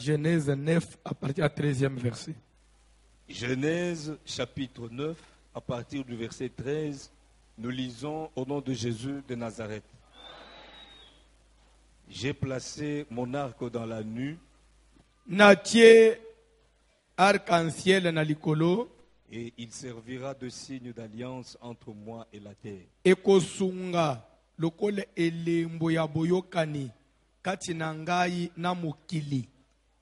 Genèse 9 à partir du 13e verset. Genèse chapitre 9, à partir du verset 13, nous lisons au nom de Jésus de Nazareth. J'ai placé mon arc dans la nue Natie arc-en-ciel na likolo et il servira de signe d'alliance entre moi et la terre. ekosunga lokola elembo ya boyokani kati na ngai na mokili.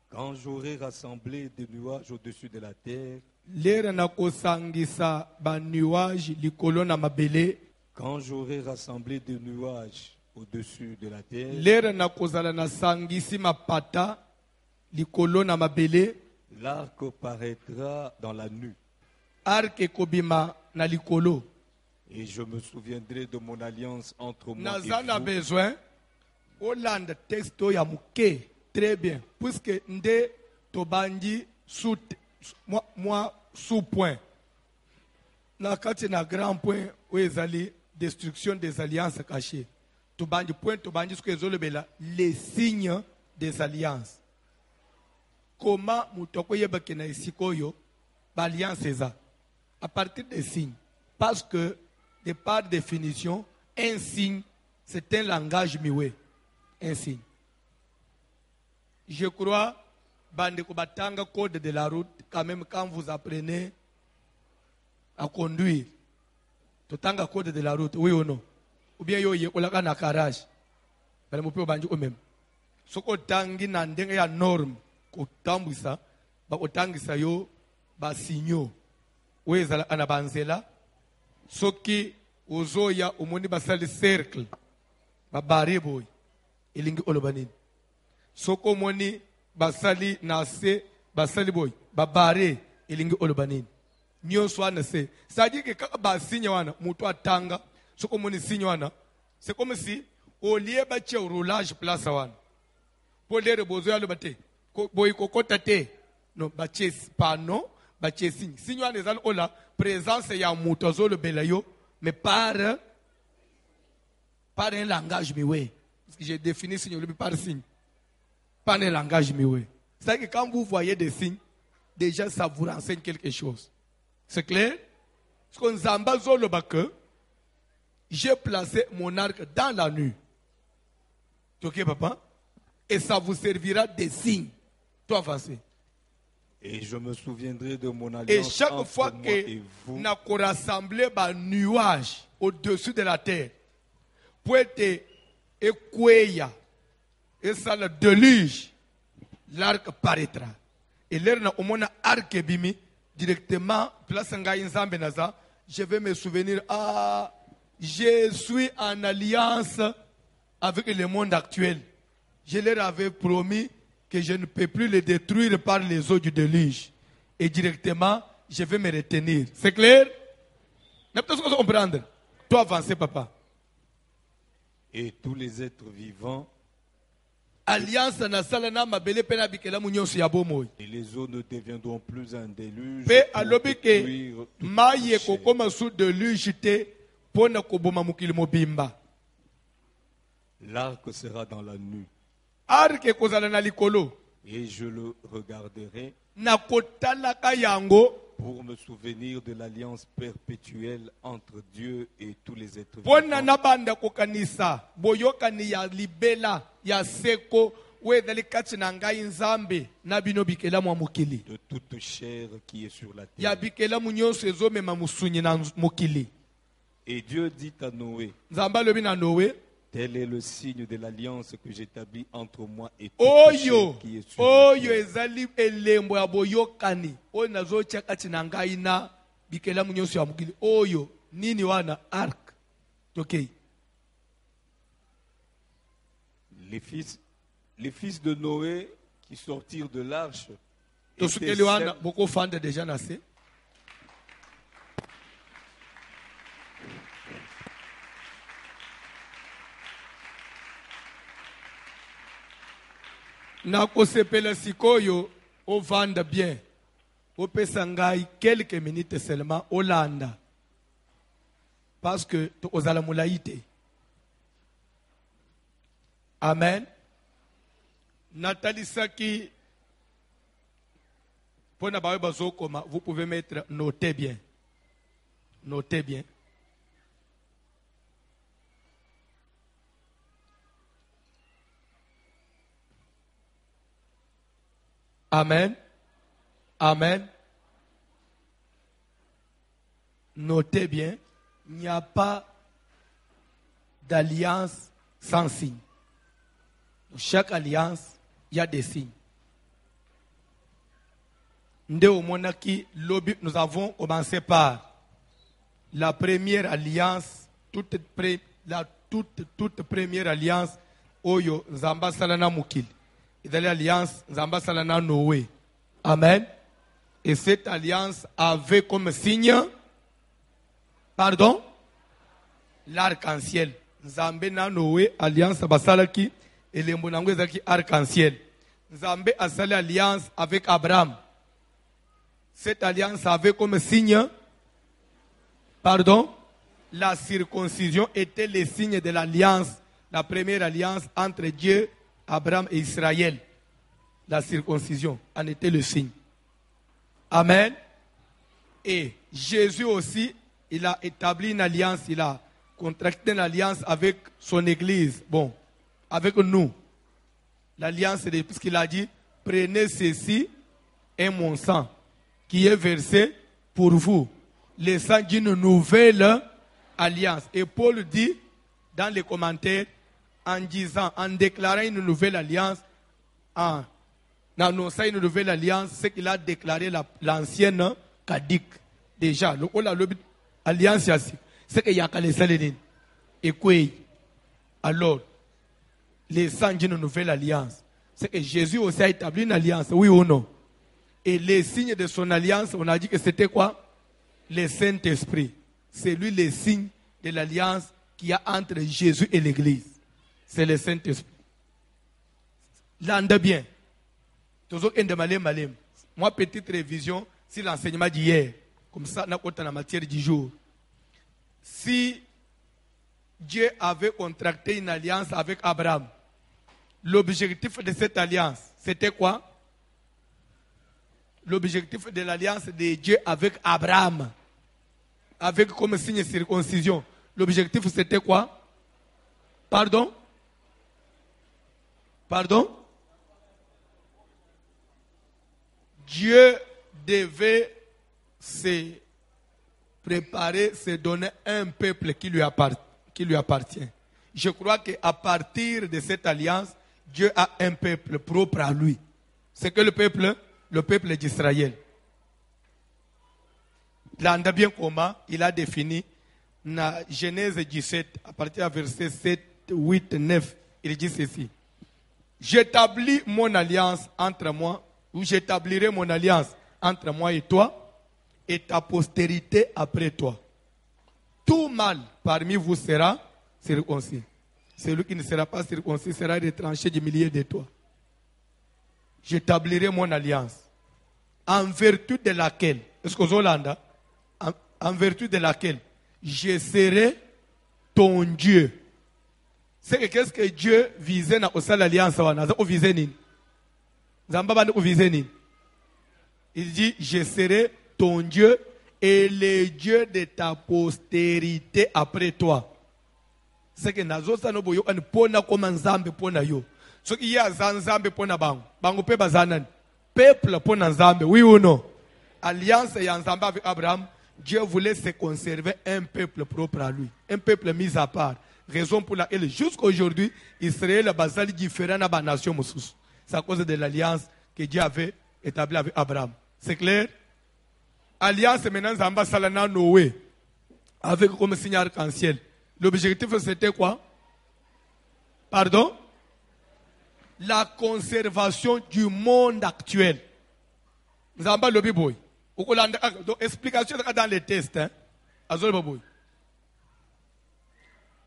Quand j'aurai rassemblé des nuages au-dessus de la terre, Lera na kosangisa ba nuage likolo na mabele. quand j'aurai rassemblé des nuages au-dessus de la terre, Lera na kozala na sangisi mapata likolo na mabele. l'arc paraîtra dans la nue. Arc ekobima na likolo. Et je me souviendrai de mon alliance entre moi Naza et na vous. besoin Hollande texto ya muke très bien puisque nde tobandi moi sous point na kati na grand point où ezali destruction des alliances cachées tobandi point tobandi ce que ezolobela les signes des alliances. Comment muto koyeba ke na isikoyo ba alliance eza à partir des signes, parce que de par définition un signe c'est un langage miwe. Un signe. Je crois, bande kobatanga code de la route, quand même quand vous apprenez à conduire, totanga code de la route, oui ou non? Ou bien yo yekolaka na garage, bale mope banji o même. Soko tangi na ndenge ya norme, ko tambisa, ba otangisa yo ba signo. Wezala anabanzela, soki ozoya omoni basali cercle, ba barre boy. Ilingi olobanini soko moni basali nase basali boy babare ilingi olobanini nyonso wana se sadi ke kaka basinya wana mutu atanga soko moni sinya wana c'est comme si au lieu ba che roulage place wana pour les bozo ya lobate boy kokota te no ba che pano ba che signe wana ezali ola présence ya mutu azolo belayo mais par un langage miwe. J'ai défini signe par signe. Pas un langage miwe. C'est-à-dire que quand vous voyez des signes, déjà ça vous renseigne quelque chose. C'est clair? Parce qu'on zamba zolo que j'ai placé mon arc dans la nuit. Ok, papa? Et ça vous servira des signes. Toi, avancez. Et je me souviendrai de mon alliance Et chaque entre fois moi que et vous. nous avons rassemblé un nuage au-dessus de la terre, pour être équeya, et ça le déluge, l'arc paraîtra. Et l'air na omona arc bimi directement place ngai nzambe naza, je vais me souvenir je suis en alliance avec le monde actuel. Je leur avais promis que je ne peux plus les détruire par les eaux du déluge. Et directement, je vais me retenir. C'est clair? N'est-ce pas ce qu'on comprendre? Toi avancer, papa. Et tous les êtres vivants, Alliance na salana mabele pena bikela munyoso ya bomoy. et les eaux ne deviendront plus un déluge Pe pour alobi ke détruire toute maye chair. kokoma sous déluge te pona koboma mukili mobimba. L'arc sera dans la nue, Arke kozala na likolo. et je le regarderai Na kotalaka yango pour me souvenir de l'alliance perpétuelle entre Dieu et tous les êtres pona vivants. na banda kokanisa boyokani ya libela ya seko wedali kati na ngai nzambe na bino bikela mwa mukili. De toute chair qui est sur la Ya terre. bikela munyonso ezomema musunyi na mukili. Et Dieu dit à Noé, Nzambe alobi na Noé, tel est le signe de l'alliance que j'établis entre moi et toute chair oyo qui est sur la oyo terre. ezali elembo ya boyokani oyo nazotia kati na ngai na bikelamu nyonso ya mokili oyo nini wana arc tokei. Les fils de Noé qui sortirent de l'arche étaient tosukeli wana sept- bokofanda deja na se. nakosepela sikoyo ovanda bien opesa ngai quelques minutes seulement olanda parce que tokozala molai te. Amen. Natalisaki Vous pouvez mettre notez bien. Notez bien. Amen. Amen. Notez bien, il n'y a pas d'alliance sans signe. Dans chaque alliance, il y a des signes. Nous avons commencé par la première alliance, toute première alliance, Oyo Zamba Salana Mukil. Et dans l'alliance Zamba Salana Noé. Amen. Et cette alliance avait comme signe, pardon, l'arc-en-ciel. Zambé na Noé, alliance Basalaki, et les Monangwezaki arc-en-ciel. Zambé a salé alliance avec Abraham. Cette alliance avait comme signe, pardon, la circoncision était le signe de l'alliance, la première alliance entre Dieu, Abraham et Israël. La circoncision en était le signe. Amen. Et Jésus aussi, il a établi une alliance, il a contracté une alliance avec son église. Bon, avec nous. L'alliance, puisqu'il a dit, prenez ceci et mon sang, qui est versé pour vous. Le sang d'une nouvelle alliance. Et Paul dit, dans les commentaires, en disant, en déclarant une nouvelle alliance, en annonçant une nouvelle alliance, c'est qu'il a déclaré l'ancienne caduque. Déjà, l'alliance, c'est qu'il y a qu'à les salénines. Et quoi? Alors, les sangs d'une nouvelle alliance, c'est que Jésus aussi a établi une alliance, oui ou non? Et les signes de son alliance, on a dit que c'était quoi? Le Saint-Esprit. C'est lui le signe de l'alliance qu'il y a entre Jésus et l'Église. C'est le Saint-Esprit. L'ande bien. Toujours un de malem. Moi, petite révision, si l'enseignement d'hier, comme ça, on a la matière du jour. Si Dieu avait contracté une alliance avec Abraham, l'objectif de cette alliance, c'était quoi? L'objectif de l'alliance de Dieu avec Abraham, avec comme signe circoncision, l'objectif c'était quoi? Pardon? Pardon? Dieu devait se préparer, se donner un peuple qui lui appartient. Je crois qu'à partir de cette alliance, Dieu a un peuple propre à lui. C'est que le peuple d'Israël. Là, on a bien comment il a défini dans Genèse 17, à partir du verset 7, 8, 9, il dit ceci. J'établis mon alliance entre moi, ou j'établirai mon alliance entre moi et toi, et ta postérité après toi. Tout mâle parmi vous sera circoncis. Celui qui ne sera pas circoncis sera retranché du milieu de toi. J'établirai mon alliance, en vertu de laquelle, est-ce que Zolanda, en vertu de laquelle je serai ton Dieu. C'est que qu'est-ce que Dieu visait dans l'alliance? Il dit, je serai ton Dieu et le Dieu de ta postérité après toi. C'est que nazo sanobo yo an pona comme nzambe pona yo. So il y a nzambe pona bango pe bazanan. Peuple pona nzambe, oui ou non? Alliance et nzambe avec Abraham, Dieu voulait se conserver un peuple propre à lui, un peuple mis à part. Raison pour laquelle jusqu'à aujourd'hui, Israël est basal différent de la nation Moussous. C'est à cause de l'alliance que Dieu avait établie avec Abraham. C'est clair? Alliance maintenant Zamba Salana Noé, avec comme signe arc-en-ciel. L'objectif c'était quoi? Pardon? La conservation du monde actuel. Zamba Lobi Boy. Explication dans les tests.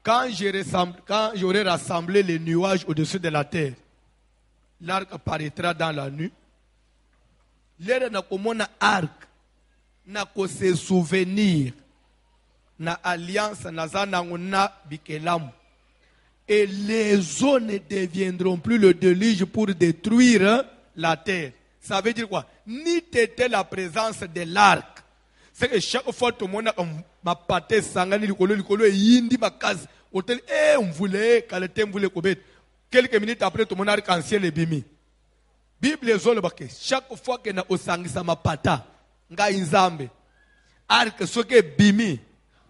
Quand j'aurai rassemblé les nuages au-dessus de la terre, l'arc apparaîtra dans la nuit. L'air n'a comme un arc, n'a que se souvenir, na alliance na bikelam. Et les eaux ne deviendront plus le déluge pour détruire la terre. Ça veut dire quoi? Ni t'étais la présence de l'arc. C'est que chaque fois tout le monde m'a pâté sangani likolo et yindi ma case. Hôtel, on voulait, quand le thème voulait couper. Quelques minutes après, tout le monde a arc-en-ciel et bimi. Bible est zone baké. Chaque fois que na osangi sa ma pata, nga inzambe. Arc, ce que bimi.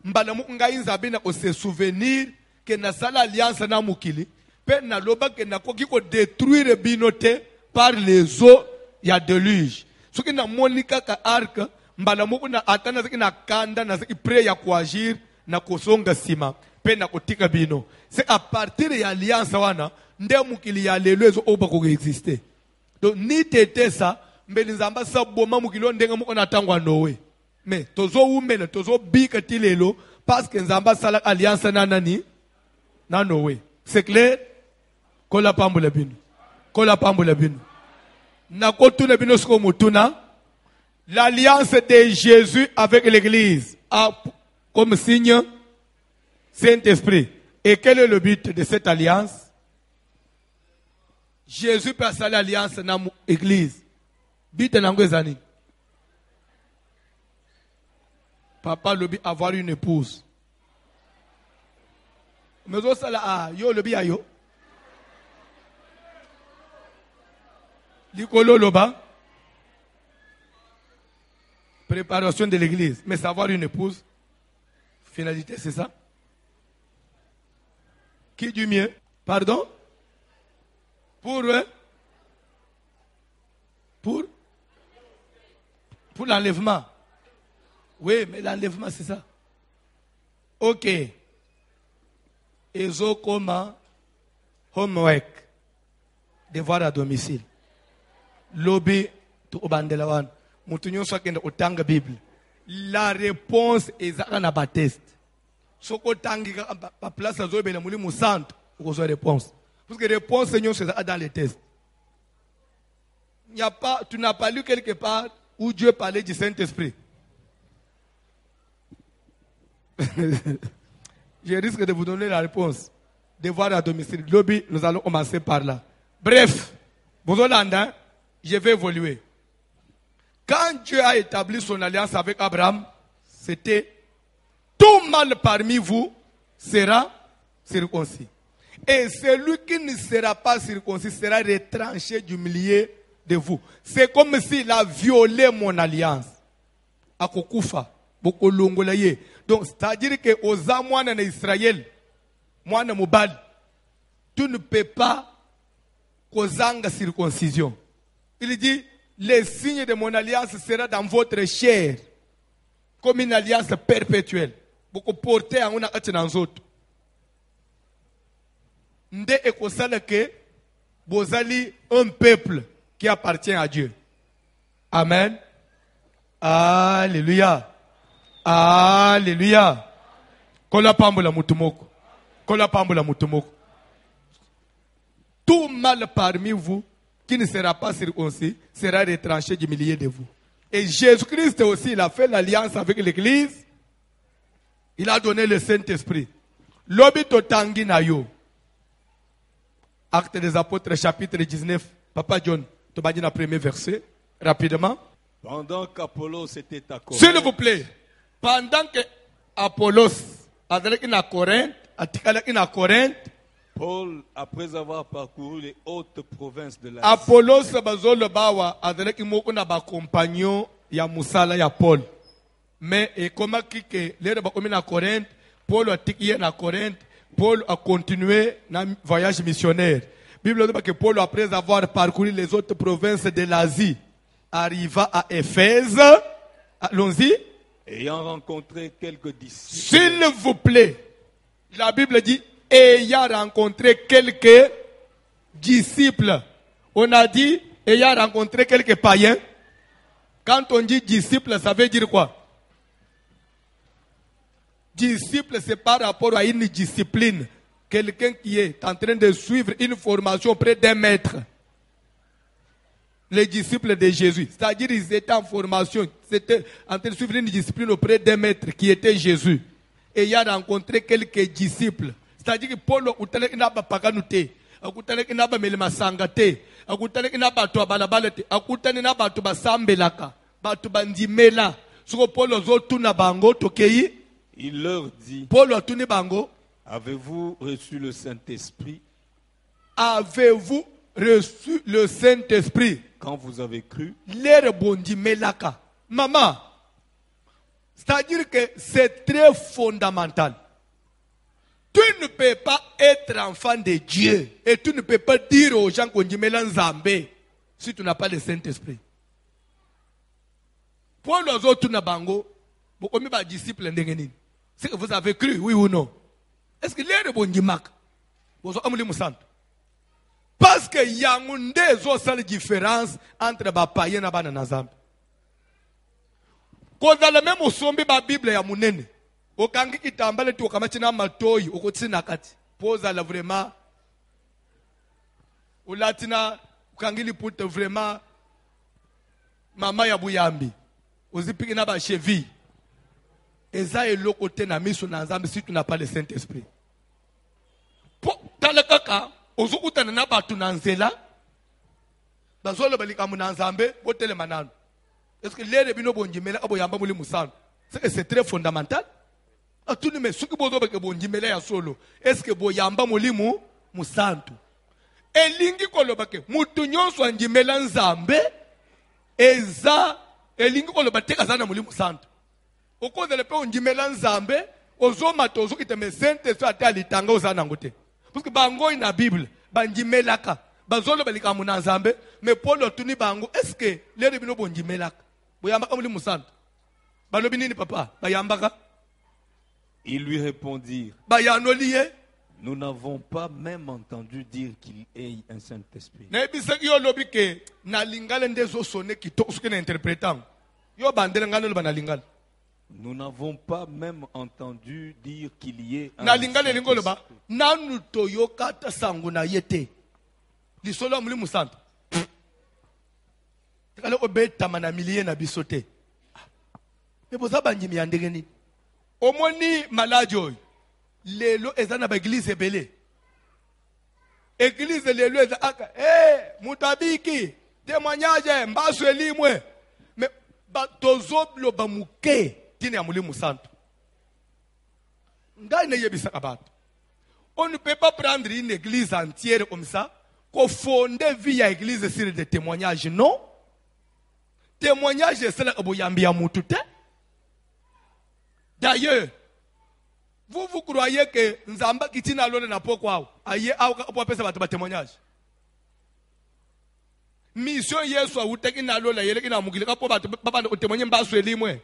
Mbalamu nga inzambe na se souvenir que na sala alliance na mukili. Pe na loba que na koki ko détruire binote par les eaux, il y a déluge. Ce qui na monika ka arc, mbalamu na atana zaki na kanda na zaki prêt ya kuagir na kosonga sima. Pe na kotika bino. C'est à partir de l'alliance wana, nde mukili ya lelo ezo oba ko exister. Donc ni t'étais ça, mais les ambassades boma mukilo ndenga muko na tangwa nowe. Mais tozo umele tozo bika tilelo parce que les ambassades alliance na nani na nowe. C'est clair? Kola pambule bino. Kola pambule bino. Na kotuna bino sko mutuna. L'alliance de Jésus avec l'église a comme signe Saint-Esprit. Et quel est le but de cette alliance? Jésus passe à l'alliance dans l'église. But dans papa le but avoir une épouse. Mais aussi là, yo le but ayo. Likolo loba. Préparation de l'église. Mais savoir une épouse. Finalité, c'est ça? Qui du mieux? Pardon? Pour l'enlèvement. Oui, mais l'enlèvement, c'est ça. Ok. Ezo koma homework. Devoir à domicile. Lobby to obandelawan. Mutunyo soit otanga Bible. La réponse est à un test. Ce qu'on a place à Zoé, il y a centre pour la réponse. Parce que la réponse, Seigneur, c'est dans les tests. Tu n'as pas lu quelque part où Dieu parlait du Saint-Esprit. Je risque de vous donner la réponse. Devoir à domicile. Lobby, nous allons commencer par là. Bref, vous entendez, je vais évoluer. Quand Dieu a établi son alliance avec Abraham, c'était tout mal parmi vous sera circoncis. Et celui qui ne sera pas circoncis sera retranché du milieu de vous. C'est comme s'il a violé mon alliance. Akokufa, bokolongolaye. Donc, c'est-à-dire que aux amoines en Israël, moi ne m'obal, tu ne peux pas causanga circoncision. Il dit, les signes de mon alliance seront dans votre chair, comme une alliance perpétuelle. Beaucoup porter en una dans autres. Nde ekosala que bozali un peuple qui appartient à Dieu. Amen. Alléluia. Alléluia. Kola pambola mutumoko. Kola pambola mutumoko. Tout mal parmi vous qui ne sera pas circoncis sera retranché du milieu de vous. Et Jésus-Christ aussi, il a fait l'alliance avec l'église. Il a donné le Saint-Esprit. Lobito tangi na yo. Actes des Apôtres, chapitre 19. Papa John, tu vas dire le premier verset, rapidement. Pendant qu'Apollos était à Corinthe. S'il vous plaît. Pendant que Apollos était à Corinthe, Paul, après avoir parcouru les hautes provinces de l'Asie, Apollos bazolo bawa avec moko na ba compagnon ya musala ya Paul. Mais et comment que les ba komi na Corinthe, Paul a tikié na Corinthe, Paul a continué na voyage missionnaire. Bible dit que Paul après avoir parcouru les autres provinces de l'Asie, arriva à Éphèse. Allons-y. Ayant rencontré quelques disciples. S'il vous plaît, la Bible dit ayant rencontré quelques disciples. On a dit ayant rencontré quelques païens. Quand on dit disciple, ça veut dire quoi? Disciple, c'est par rapport à une discipline. Quelqu'un qui est en train de suivre une formation auprès d'un maître. Les disciples de Jésus. C'est-à-dire ils étaient en formation. C'était en train de suivre une discipline auprès d'un maître qui était Jésus. Et il a rencontré quelques disciples. C'est-à-dire que Paul n'a pas paganuté. akutane ki na bameli masanga te, akutane ki na bato abalabala te, akutane na bato basambelaka, bato bandimela. Soko Paul ozotuna bango tokei. Il leur dit, Paul atuni bango, avez-vous reçu le Saint-Esprit avez-vous reçu le Saint-Esprit? quand vous avez cru? L'air bondimelaka. Maman, c'est-à-dire que c'est très fondamental. Tu ne peux pas être enfant de Dieu et tu ne peux pas dire aux gens qu'on dit Zambé si tu n'as pas le Saint-Esprit. Pour les autres Nabango, beaucoup de disciples n'engagent. C'est que vous avez cru, oui ou non? Est-ce que l'air bon dimak? Vous avez dit parce que y a une différence entre les païens et les Zambé. Quand dans la même osombi ba Bible ya munene. Okangi kitambale tu okamachina matoi okotsina kati. Poza la vraiment. Ulatina ukangili pute vraiment mama ya buyambi. Ozipiki na ba cheville. Eza eloko te na miso na Nzambe si tu n'as pas le Saint-Esprit. Po talakaka ozokuta na batu na nzela. Bazolo balika mu na Nzambe botele manano. Est-ce que l'air bino bonjimela aboyamba muli musano? C'est très fondamental. Atuni me suki bozo beke bonjimela ya solo. Est-ce que boyamba muli musantu? Elingi koloba ke mutu nyonso anjimela Nzambe eza elingi koloba teka zana muli musantu. Okoza lepe onjimela Nzambe ozoma tozo kiteme Saint-Esprit atali tanga ozana ngote. Parce que bango ina Bible banjimelaka bazolo balika mu na Nzambe mais Paul otuni bango est-ce que l'air bino bonjimelaka? Boyambaka muli musantu. Balobi nini papa? Bayambaka? Ils lui répondirent, Bayanoliye? nous n'avons pas même entendu dire qu'il ait un Saint-Esprit. Na ebisaki yo lobi ke na lingala ndezo sone kitoko suki na interprétant. Yo bandela ngano lo na lingala. Nous n'avons pas même entendu dire qu'il y ait un Na lingala lingolo ba Saint-Esprit. nanu toyoka ta sango na yete. Lisolo muli musantu. Kala obeta mana miliye na bisote. Mais boza banjimi yandenge nini? Omoni malajo lelo ezana ba église ebele. Église lelo eza aka mutabiki témoignage mbaso elimwe. Mais batozoblo bamuke tine ya muli musantu. Ngai na yebisa kabatu. On ne peut pas prendre une église entière comme ça, qu'on fonde via église sur des témoignages, non? Témoignage, c'est là où yambi ya mutute. D'ailleurs, vous croyez que Nzamba kitina lone na pokwa aye au kwa pesa batu ba témoignage. Mission Yesu awuteki na lola yele kina mugilika po batu baba o témoigner mbaso elimwe.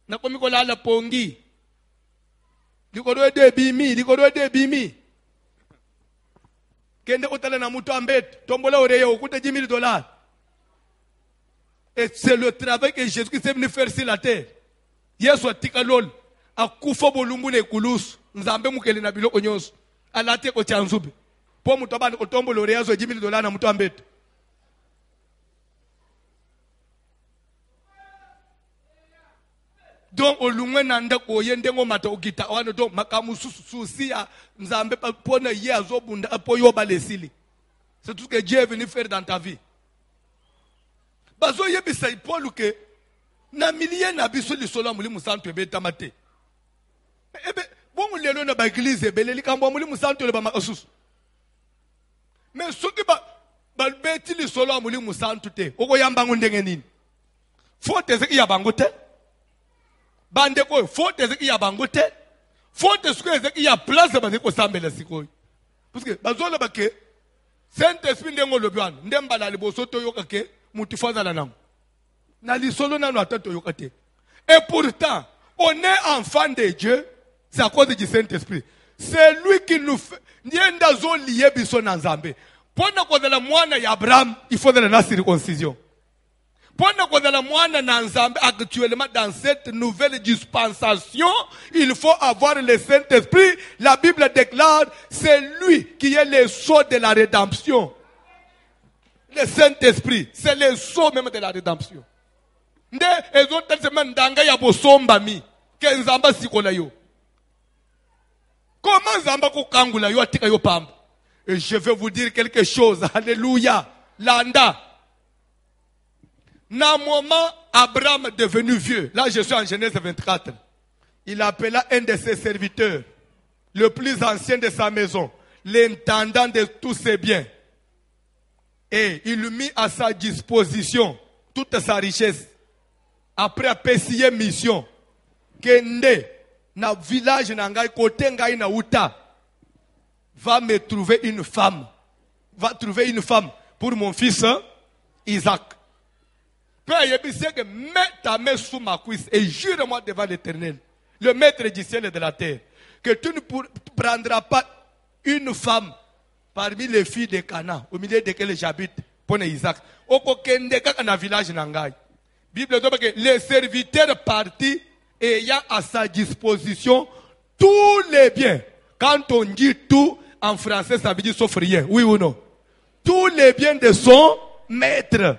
Na komi ko la pongi. Likoro de bimi. Kende utale na mutu ambet, tombola oreyo okute $10,000. Et c'est le travail que Jésus-Christ est venu faire sur la terre. Yesu atika lol, akufa bolumbu ne kulus, nzambe mukele na biloko nyonso. Alate ko chanzube. Po mutu abandi ko tombola oreyo zo $10,000 na mutu ambet. Donc olungwe nanda ko yende ngomata okita wana donc makamu susia nzambe pona ye azobunda apoyo balesili. C'est tout ce que Dieu est venu faire dans ta vie. Bazo yebisa Paul ke na millier na biso lisolo muli musantu ebeta mate. Ebe bongo lelo na ba église ebele likambo muli musantu le ba makasusu. Mais soki ba beti lisolo muli musantu te okoyamba ngondenge nini? Faute ezeki ya bango te. Bande ko faute ezeki ya bango te. Faute suko ezeki ya place ba zeko sambela sikoyi. Parce que bazolo ba ke Saint-Esprit ndengo lobwana ndembala liboso to yoka ke mutu fazala nango. Na lisolo nanu atento yoka te. Et pourtant, on est enfant de Dieu, c'est à cause du Saint-Esprit. C'est lui qui nous fait nienda zo lié biso na Nzambe. Pona kozala mwana ya Abraham, il faut de la circoncision. Pendant qu'on a la moine ensemble actuellement dans cette nouvelle dispensation, il faut avoir le Saint-Esprit. La Bible déclare, c'est lui qui est le sceau de la rédemption. Le Saint-Esprit, c'est le sceau même de la rédemption. Nde ezotel sema ndanga ya bosomba mi ke nzamba sikola yo. Comment nzamba kokangula yo atika yo pamba. Et je vais vous dire quelque chose. Alléluia. Landa. Na moment, Abraham est devenu vieux. Là, je suis en Genèse 24. Il appela un de ses serviteurs, le plus ancien de sa maison, l'intendant de tous ses biens. Et il lui mit à sa disposition toute sa richesse. Après apprécier mission, Kende, na village nangai, côté ngai na uta, va me trouver une femme. Va trouver une femme pour mon fils Isaac. Père, il dit que mets ta main sous ma cuisse et jure-moi devant l'Éternel, le maître du ciel et de la terre, que tu ne prendras pas une femme parmi les filles de Cana, au milieu desquelles j'habite, pour Isaac. Oko kende kaka na village nangai. Bible dit que les serviteurs partis ayant à sa disposition tous les biens. Quand on dit tout en français, ça veut dire sauf rien. Oui ou non? Tous les biens de son maître.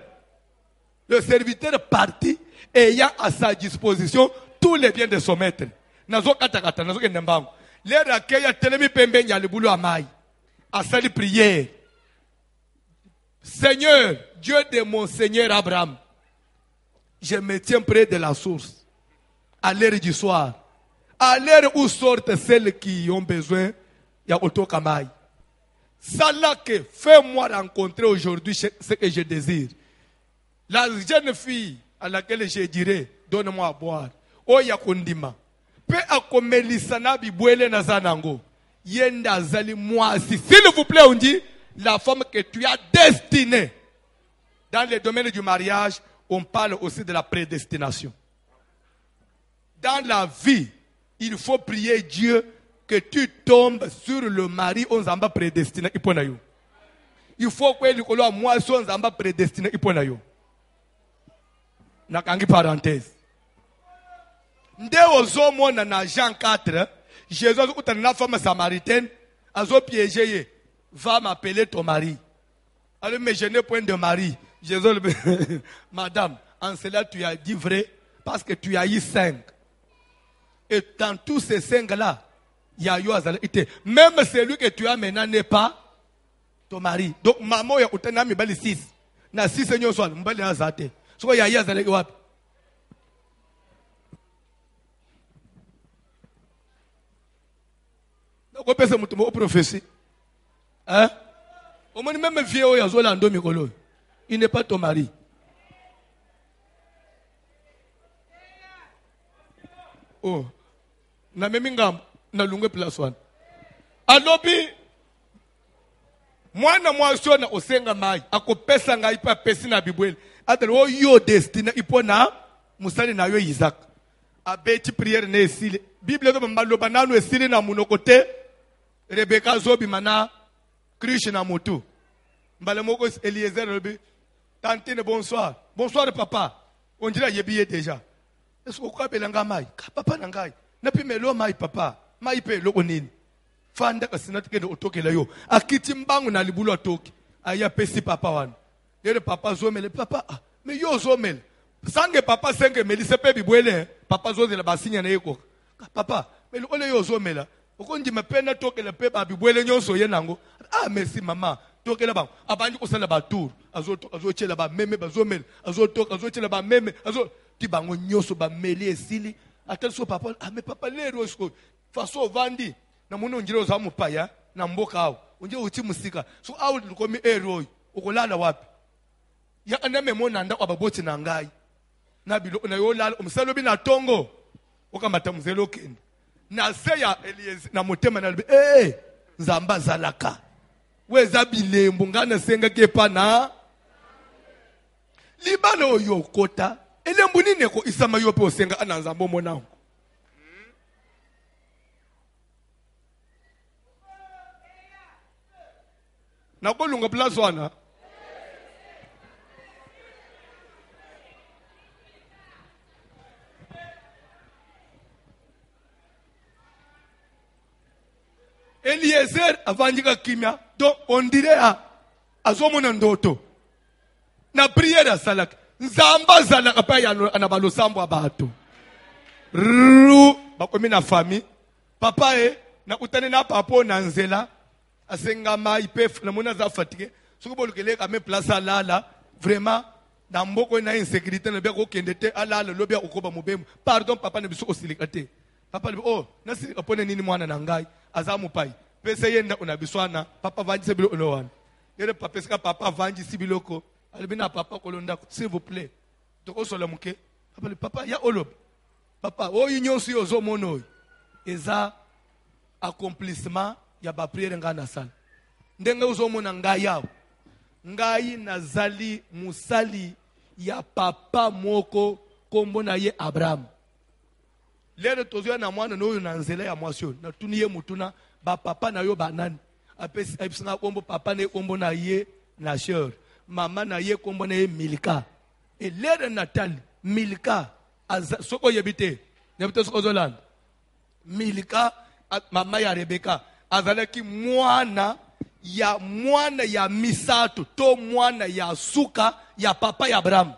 Le serviteur parti ayant à sa disposition tous les biens de son maître. Nazo katakata, nazo kendembango. Les rakeya ya telemi pembe nyali bulu amai. A sali prière. Seigneur, Dieu de mon Seigneur Abraham, je me tiens près de la source. À l'heure du soir. À l'heure où sortent celles qui ont besoin, il y a Otokamai. Salake, fais-moi rencontrer aujourd'hui ce que je désire. La jeune fille à laquelle je dirais, donne-moi à boire. Oya kondima. Pe akomelisana bibwele na zanango. Yenda zali moisi. S'il vous plaît, on dit, la femme que tu as destinée. Dans le domaine du mariage, on parle aussi de la prédestination. Dans la vie, il faut prier Dieu que tu tombes sur le mari on zamba prédestiné iponayo. Il faut que l'école à moi on zamba prédestiné iponayo. Nakangi parenthèse. Nde ozomona na Jean 4, Jésus a dit na femme samaritaine, azo piégé, va m'appeler ton mari. Alors mais je n'ai point de mari. Jésus madame, en cela tu as dit vrai parce que tu as eu 5. Et dans tous ces 5 là, il y a eu azalité. Même celui que tu as maintenant n'est pas ton mari. Donc maman ya utana mi bali 6. Na 6 nyo so mbali azate. So ya eu azaleki wapi? Donc pesa mutu mo prophétie. Hein? Au moins même vieux ya zo lando mikolo. Il n'est pas ton mari. Oh. Na memingam na lungue plus 1. Alobi mwana mwasho na osenga mai akopesa ngai pa pesi na bibwele atali o yo destina ipona musali na yo Isaac abeti prière na esile Bible to maloba nanu esile na munokote Rebecca zobi mana Krishna na mutu mbale moko Eliezer lobi tantine bonsoir papa on dirait yebiye déjà est-ce que kwa belanga mai ka papa na ngai na pimelo mai papa mai pe loko nini fanda kasinati kende otokela yo akiti mbangu na libulu atoki aya pesi papa wana le papa zomele papa mais yo zomele sange papa senge melise pe bibwele papa zozela basinya na yeko papa mais ole yo zomela okondi mapena tokela pe ba bibwele nyonso ye nango merci mama tokela bango abandi kosala ba tour azochela ba meme bazomela azochela ba meme ti bango nyonso ba meli esili atenso papa mais papa lero esko faso vandi na muno njiro za mupaya na mboka hao unje uti musika so awu likomi eroy ukolala wapi ya aname mona nda ababoti na ngai na bilo na yolala umsalo bi na tongo okamata mzelo kende na seya Eliezer na motema na nzamba zalaka weza bilembo ngana senga kepa na libano yokota elembu nini ko isama yope osenga ananzambo monango na kolunga plus 1 Eliezer avanjika kimia donc on dirait azomona ndoto na prière salaka nzamba zalaka pa ya na balosambo abato ru bakomi na famille papa na utane na papo na nzela asenga mai pe na mona za fatigué soko bolukele ka me place alala vraiment na mboko na insécurité na beko kendete alala lobia ukoba mobemu pardon papa ne biso osilikate papa le oh na si opone nini mwana na ngai azamu pai pese yenda una biswana papa vanji sebilo olowana yere papa sika papa vanji sibiloko alibina papa kolonda s'il vous plaît toko sola muke papa le papa ya olob papa o yinyosi ozo mono eza accomplissement ya ba prière ngana sala ndenge ozo mona ngai yawo ngai nazali musali ya papa moko kombo na ye Abraham lero tozo na mwana no na nzela ya mwasio na tuniye mutuna ba papa na yo banani apesi abisinga kombo papa ne kombo na ye Nashor mama na ye kombo na ye Milka et lero Natali Milka soko yebite yebite soko zolanda Milka mama ya Rebeka azalaki mwana ya misato to mwana ya suka ya papa ya Abraham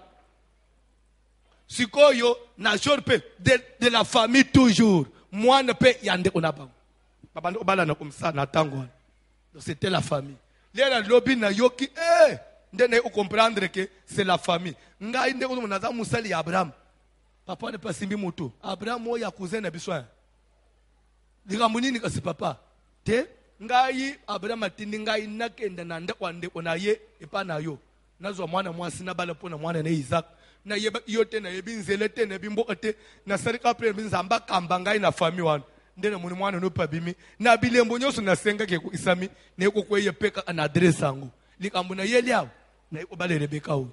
sikoyo Nashor pe de la famille toujours mwana pe yande onaba papa ndo bala na kumsa na tango donc c'était la famille lera lobi na yoki ndene u comprendre que c'est la famille ngai ndeko munaza musali ya Abraham papa ne pasimbi mutu Abraham o ya cousin na biswa likamuni kasi papa te ngai Abraham atindi ngai nakenda na ndeko ndeko na ye epa na yo nazo mwana mwasi na bala pona mwana na Isaac na yeba yote na yebi nzele te na bimbo te na sarika pre binzamba kamba ngai na famille wan ndene muni mwana no pabimi na bilembo nyoso na senga ke ku isami ne ko kweye peka na adresse angu likambo na yeli awo na ko bale Rebeka o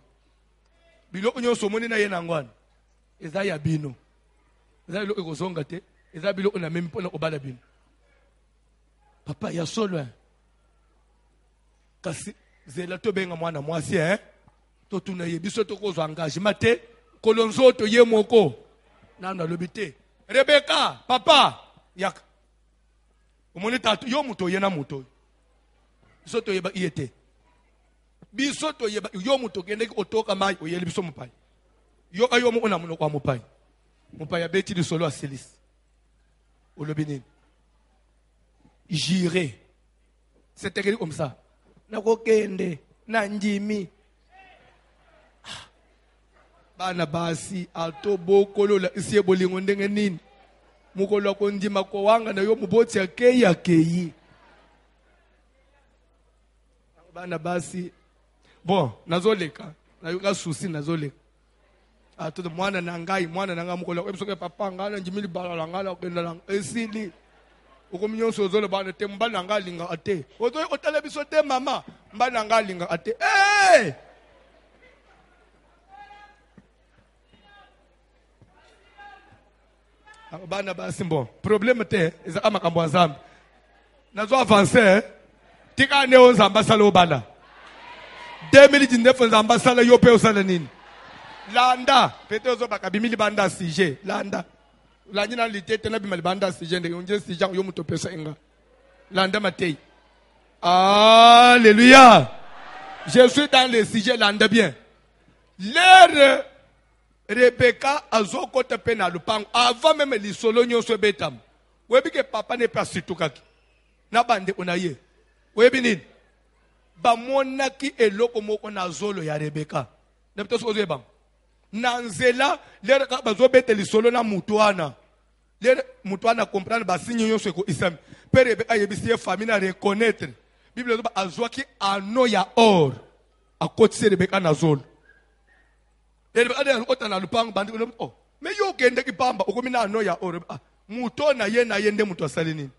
biloko nyoso moni na ye na ngwana eza ya bino eza lo ekozonga te eza biloko na memi pona obala bino papa ya solo kasi zela to benga mwana mwasi to tuna ye biso to kozwa engagement te kolonzo to ye moko nanu alobite Rebeka papa yak omoni tatu yo muto ye na muto biso to yeba iete biso to yeba yo muto kende otoka mai oyeli biso mupai yo ayo mo ona muno kwa mupai ya beti di solo aselis olobini j'irai c'était comme ça na kokende na njimi bana basi atobokolola isiye bolingo ndenge nini mukolo ko ndima ko wanga na yo muboti akeyi bana basi bon nazoleka na yo ka susi nazoleka atoto mwana na ngai mukolo ko ebisoke papa ngala njimili balala ngala kenda lang esili ukominyonso zolo bana te mbana ngalinga ate oto otala biso te mama mbana ngalinga ate bana basi bon problème te eza amakambo ya Nzambe nazo avancer tika ne Nzambe asala obala 2019 Nzambe asala yo pe osala nini landa pete ozo bakabimili banda sujet landa lanyi na litete na bimali banda sujet ndenge onje sujet yo muto pesa enga landa matei alléluia je suis dans le sujet landa bien l'air Rebeka azokota pe na lupango avant même lisolo nyonso betam webi ke papa ne pas situkaki na bande onaye webi nini bamonaki eloko moko na zolo ya Rebeka na bitoso ozeba na nzela lere ka bazobete lisolo na mutuana lere mutuana comprendre ba signe nyonso ko isam pe Rebeka yebisi famille na reconnaître bible zoba azwaki ano ya or akotise Rebeka na zolo mais yo kende kipamba ukomina ano ya ore muto na ye nde muto asali nini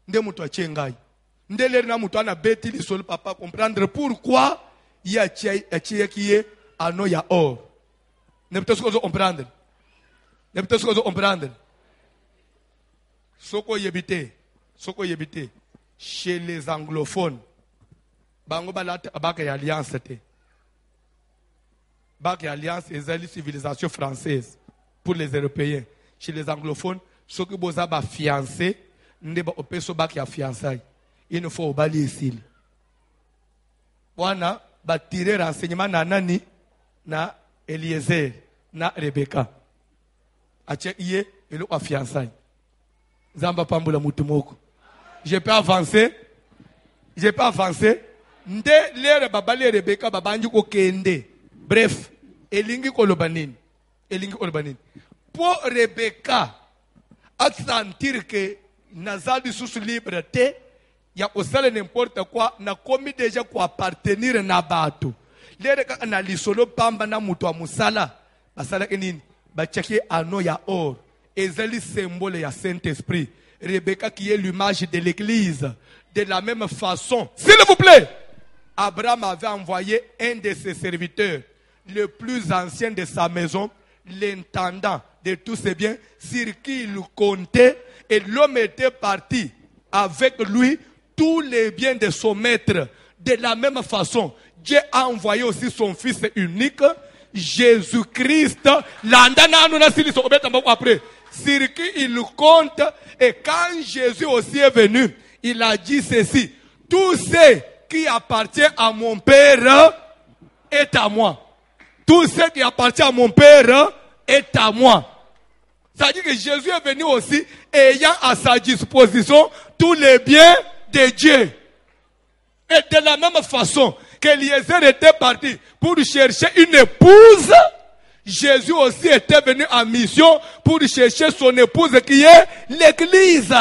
nde muto achengai nde leri na muto ana beti lisolo papa comprendre pourquoi ya chia qui ano ya or ne peut pas comprendre soko yebite chez les anglophones bango balata abaka ya alliance te Bac et Alliance et la civilisation française pour les Européens. Chez les anglophones, ceux qui ont ba fiancé, ne ba opeso bac ya fiançailles. Il ne faut pas ici. Wana ba tirer renseignement na nani na Eliezer na Rebeka. Ache iye elo a fiançailles. Zamba pambula mutu moko. Je peux avancer. Nde lere baba le Rebecca babanji ko kende. Bref, elingi kolobanini. Pour Rebecca, à sentir que nazali sous liberté, ya osala n'importe quoi, na commis déjà quoi appartenir na bato. Lere ka na lisolo pamba na mutu wa musala, basala kenini, bachaki ano ya or, ezali symbole ya Saint-Esprit. Rebecca qui est l'image de l'église. De la même façon, s'il vous plaît, Abraham avait envoyé un de ses serviteurs, le plus ancien de sa maison, l'intendant de tous ses biens, sur qui il comptait, et l'homme était parti avec lui tous les biens de son maître. De la même façon, Dieu a envoyé aussi son fils unique, Jésus-Christ, après, sur qui il compte, et quand Jésus aussi est venu, il a dit ceci: tout ce qui appartient à mon Père est à moi. Tout ce qui appartient à mon Père est à moi. Ça veut dire que Jésus est venu aussi ayant à sa disposition tous les biens de Dieu. Et de la même façon qu'Eliezer était parti pour chercher une épouse, Jésus aussi était venu en mission pour chercher son épouse qui est l'Église.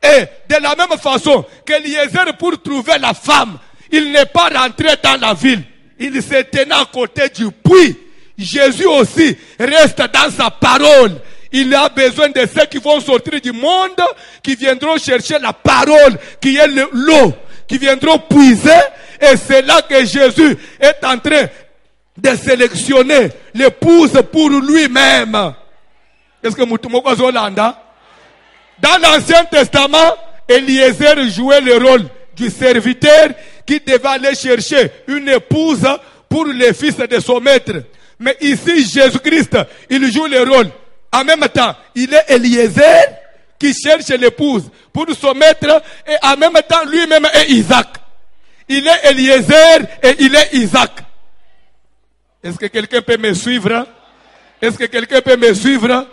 Et de la même façon qu'Eliezer, pour trouver la femme, il n'est pas rentré dans la ville. Il se tenait à côté du puits. Jésus aussi reste dans sa parole. Il a besoin de ceux qui vont sortir du monde, qui viendront chercher la parole, qui est l'eau, qui viendront puiser. Et c'est là que Jésus est en train de sélectionner l'épouse pour lui-même. Est-ce que Moutoumoko Zolanda? Dans l'Ancien Testament, Eliezer jouait le rôle du serviteur qui devait aller chercher une épouse pour le fils de son maître. Mais ici, Jésus-Christ, il joue le rôle. En même temps, il est Eliezer qui cherche l'épouse pour son maître, et en même temps, lui-même est Isaac. Il est Eliezer et il est Isaac. Est-ce que quelqu'un peut me suivre? Est-ce que quelqu'un peut me suivre?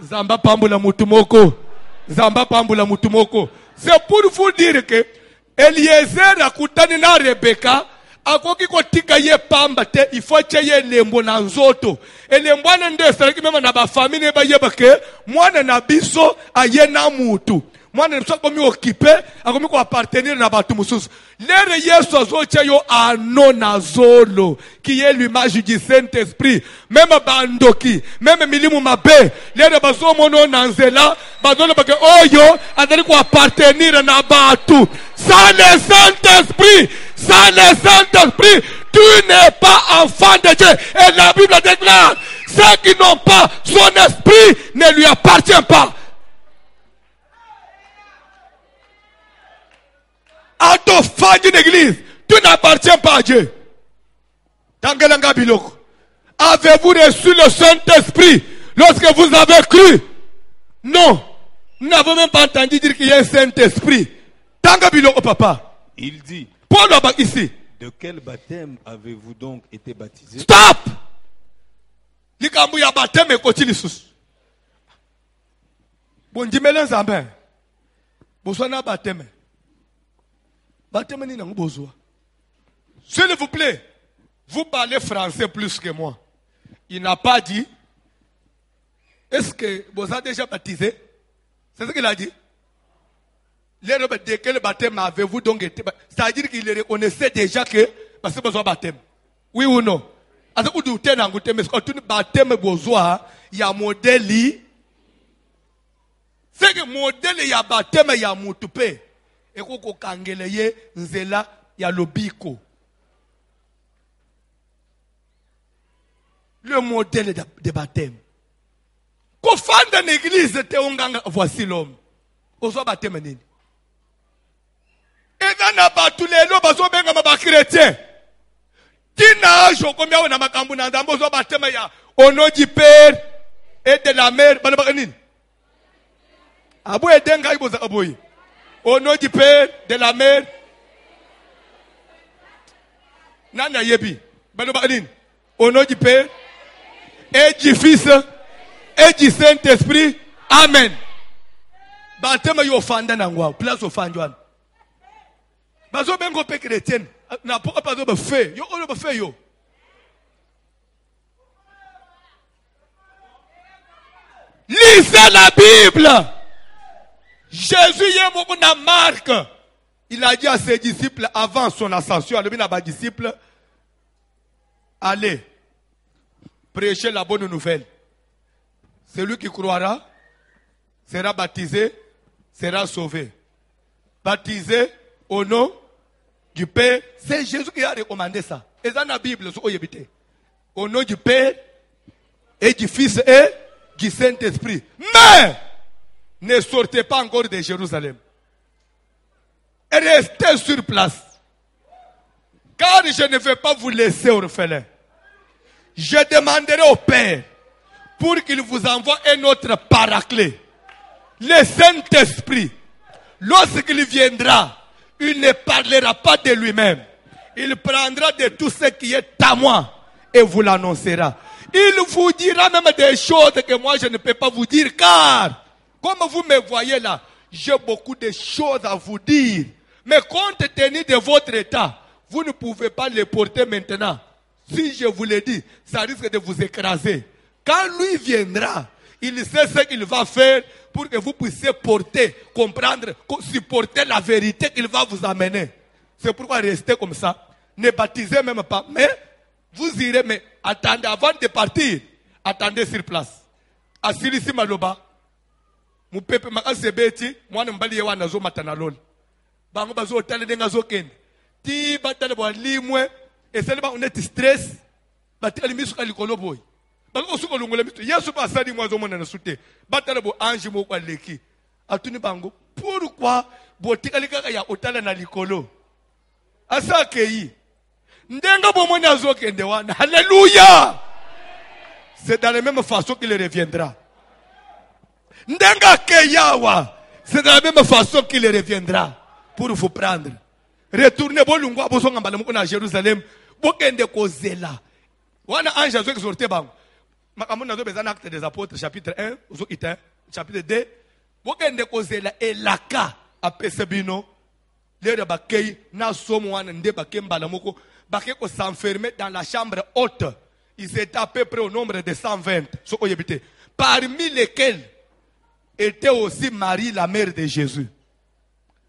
Zamba Pambula Mutumoko. Zamba Pambula Mutumoko. C'est pour vous dire que Eliezer akutani na Rebecca, akoki kotika ye pamba te, il faut que ye lembo na nzoto. Elembo na nde saraki mema na ba famille ba yeba ke mwana na biso aye na mutu. Mwana nso komi occupé, akomi ko appartenir na batu mususu. Lere Yesu azocha yo ano na zolo, qui est l'image du Saint-Esprit. Même bandoki, même milimu mabe, lere bazo mono na nzela, bazono bake oyo adali ko appartenir na batu. Sans le Saint-Esprit, tu n'es pas enfant de Dieu. Et la Bible déclare, ceux qui n'ont pas son esprit ne lui appartiennent pas. À ton fin d'une église, tu n'appartiens pas à Dieu. Avez-vous reçu le Saint-Esprit lorsque vous avez cru? Non. Nous n'avons même pas entendu dire qu'il y a un Saint-Esprit. Papa. Il dit, Paul ici. de quel baptême avez-vous donc été baptisé? Stop! Likambu ya baptême ekoti lisusu. Bondimele nzambe. Boswana baptême. Baptême ni nangu bozwa. S'il vous plaît, vous parlez français plus que moi. Il n'a pas dit. Est-ce que vous avez déjà baptisé? C'est ce qu'il a dit. De quel baptême avez-vous donc été? C'est-à-dire qu'il reconnaissait déjà que parce que besoin baptême. Oui ou non? Est-ce que vous doutez dans le baptême besoin il y a modèle. C'est que modèle il y a baptême il y a mutupe. Et qu'on kangeleye nzela ya lobiko. Le modèle de baptême. Qu'on fande dans l'église te onganga voici l'homme. Ozo baptême nini? Et dans la tous les lois bazo benga ma chrétien. Tina jo combien on a makambu na ndambo zo baptême ya au nom du Père et de la Mère bana ba nini? Abo edenga iboza aboyi. Au nom du Père, de la Mère. Nana yebi. Au nom du Père et du Fils et du Saint-Esprit. Amen. Batema yo fanda nangwa, place ofanjwan. Bazo bengo pe chrétienne, na pourquoi pas de fait, yo on le fait yo. Lisez la Bible. Jésus y beaucoup na Marc. Il a dit à ses disciples avant son ascension, à ses disciples, allez, prêchez la bonne nouvelle. Celui qui croira sera baptisé, sera sauvé. Baptisé au nom du Père. C'est Jésus qui a recommandé ça. Et dans la Bible, au nom du Père et du Fils et du Saint-Esprit. Mais ne sortez pas encore de Jérusalem. Et restez sur place. Car je ne vais pas vous laisser orphelins. Je demanderai au Père pour qu'il vous envoie un autre paraclet. Le Saint-Esprit. Lorsqu'il viendra, il ne parlera pas de lui-même. Il prendra de tout ce qui est à moi et vous l'annoncera. Il vous dira même des choses que moi je ne peux pas vous dire, car comme vous me voyez là, j'ai beaucoup de choses à vous dire. Mais compte tenu de votre état, vous ne pouvez pas les porter maintenant. Si je vous le dis, ça risque de vous écraser. Quand lui viendra, il sait ce qu'il va faire pour que vous puissiez porter, comprendre, supporter la vérité qu'il va vous amener. C'est pourquoi restez comme ça. Ne baptisez même pas. Mais vous irez, mais attendez, avant de partir, attendez sur place. Asirisi maloba. Mu pepe makasebeti, mwana mbali yewa nazo matanalol. Bango bazo tale denga zo ken. Ti batale bo limwe, esele ba unet stress, batale misu kalikolo boy. Bango suko lungole misu. Yesu ba sali mwazo mona na sute. Batale bo ange mo kwa leki. Atuni bango, pourquoi bo tikalika ya otala na likolo? Asa keyi. Ndenga bo mona zo kende wana. Alléluia. C'est dans la même façon qu'il reviendra. Ndenga keyawa. C'est de la même façon qu'il reviendra pour vous prendre. Retournez bolungwa bosonga mbala mukona Jérusalem. Bokende kozela. Wana ange azo exhorter bango. Makamuna zo bezana acte des apôtres chapitre 1, zo ita chapitre 2. Bokende kozela elaka apesebino. Lere bakei na somo wana nde bakembala moko bakeko s'enfermer dans la chambre haute. Ils étaient à peu près au nombre de 120. Parmi lesquels était aussi Marie, la mère de Jésus.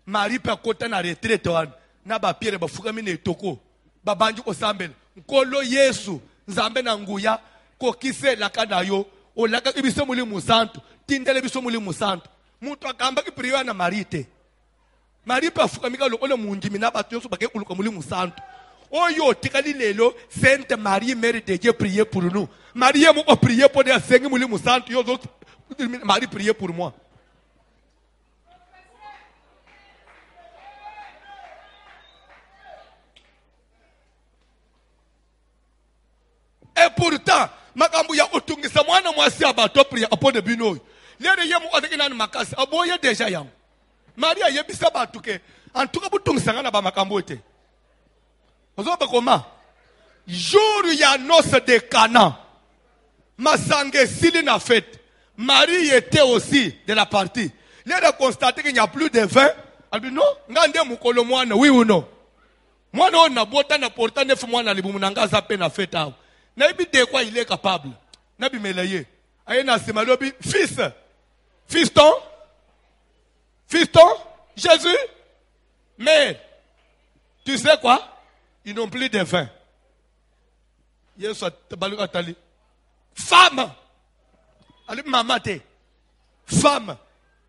Marie peut côté na retraite na ba pierre ba fukami ne toko. Ba banju ko sambel. Nkolo Yesu nzambe na nguya ko kise la kanayo o la ka biso muli musantu. Tindele biso muli musantu. Mutu akamba ki priwa na Marie te. Marie peut fukami ka lokolo munjimi na ba toso ba ke kuluka muli musantu. Oyo tikali lelo Sainte Marie Mère de Dieu priez pour nous. Marie m'a prié pour des cinq mille musantes. Yo autres Marie priez pour moi. Et pourtant, makambu ya otungisa mwana mwasi abato prier apone bino. Lere yemu odekina na makasi aboye deja yangu. Maria yebisa batuke. Antuka butungisa ngana ba makambu ete. Comment? Jour il y a noce de Cana. Masangue sili na fête. Marie était aussi de la partie. Il a constaté qu'il n'y a plus de vin. Elle dit non, ngande mukolo mwana, oui ou non? Mwana on a bota na porta neuf mwana libu munanga zape na fête ao. Nabi de quoi il est capable. Nabi melaye. Aye na semalobi fils. Fiston. Fiston. Jésus. Mais tu sais quoi? Ils n'ont plus de vin. Femme. Femme.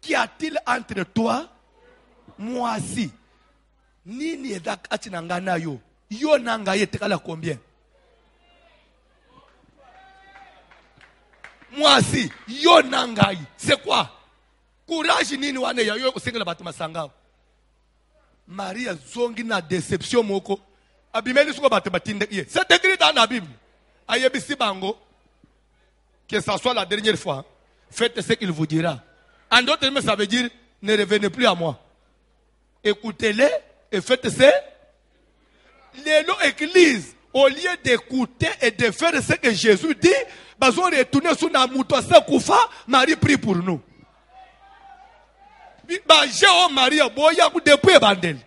Qu'y a-t-il entre toi? Moi si. Nini edak atinangana yo. Yo nanga ye tekala combien? Moi si. Yo nanga. C'est quoi? Courage nini wane ya yo kusengela batu masanga. Maria zongi na déception moko. C'est écrit dans la Bible. Ayebisi bango, que ça soit la dernière fois, faites ce qu'il vous dira. En d'autres termes, ça veut dire, ne revenez plus à moi. Écoutez-les et faites ce. L'église, au lieu d'écouter et de faire ce que Jésus dit, ils ont retourné sur la mouton, Marie prie pour nous. Ba Jéo Maria boya ku depuis bandel.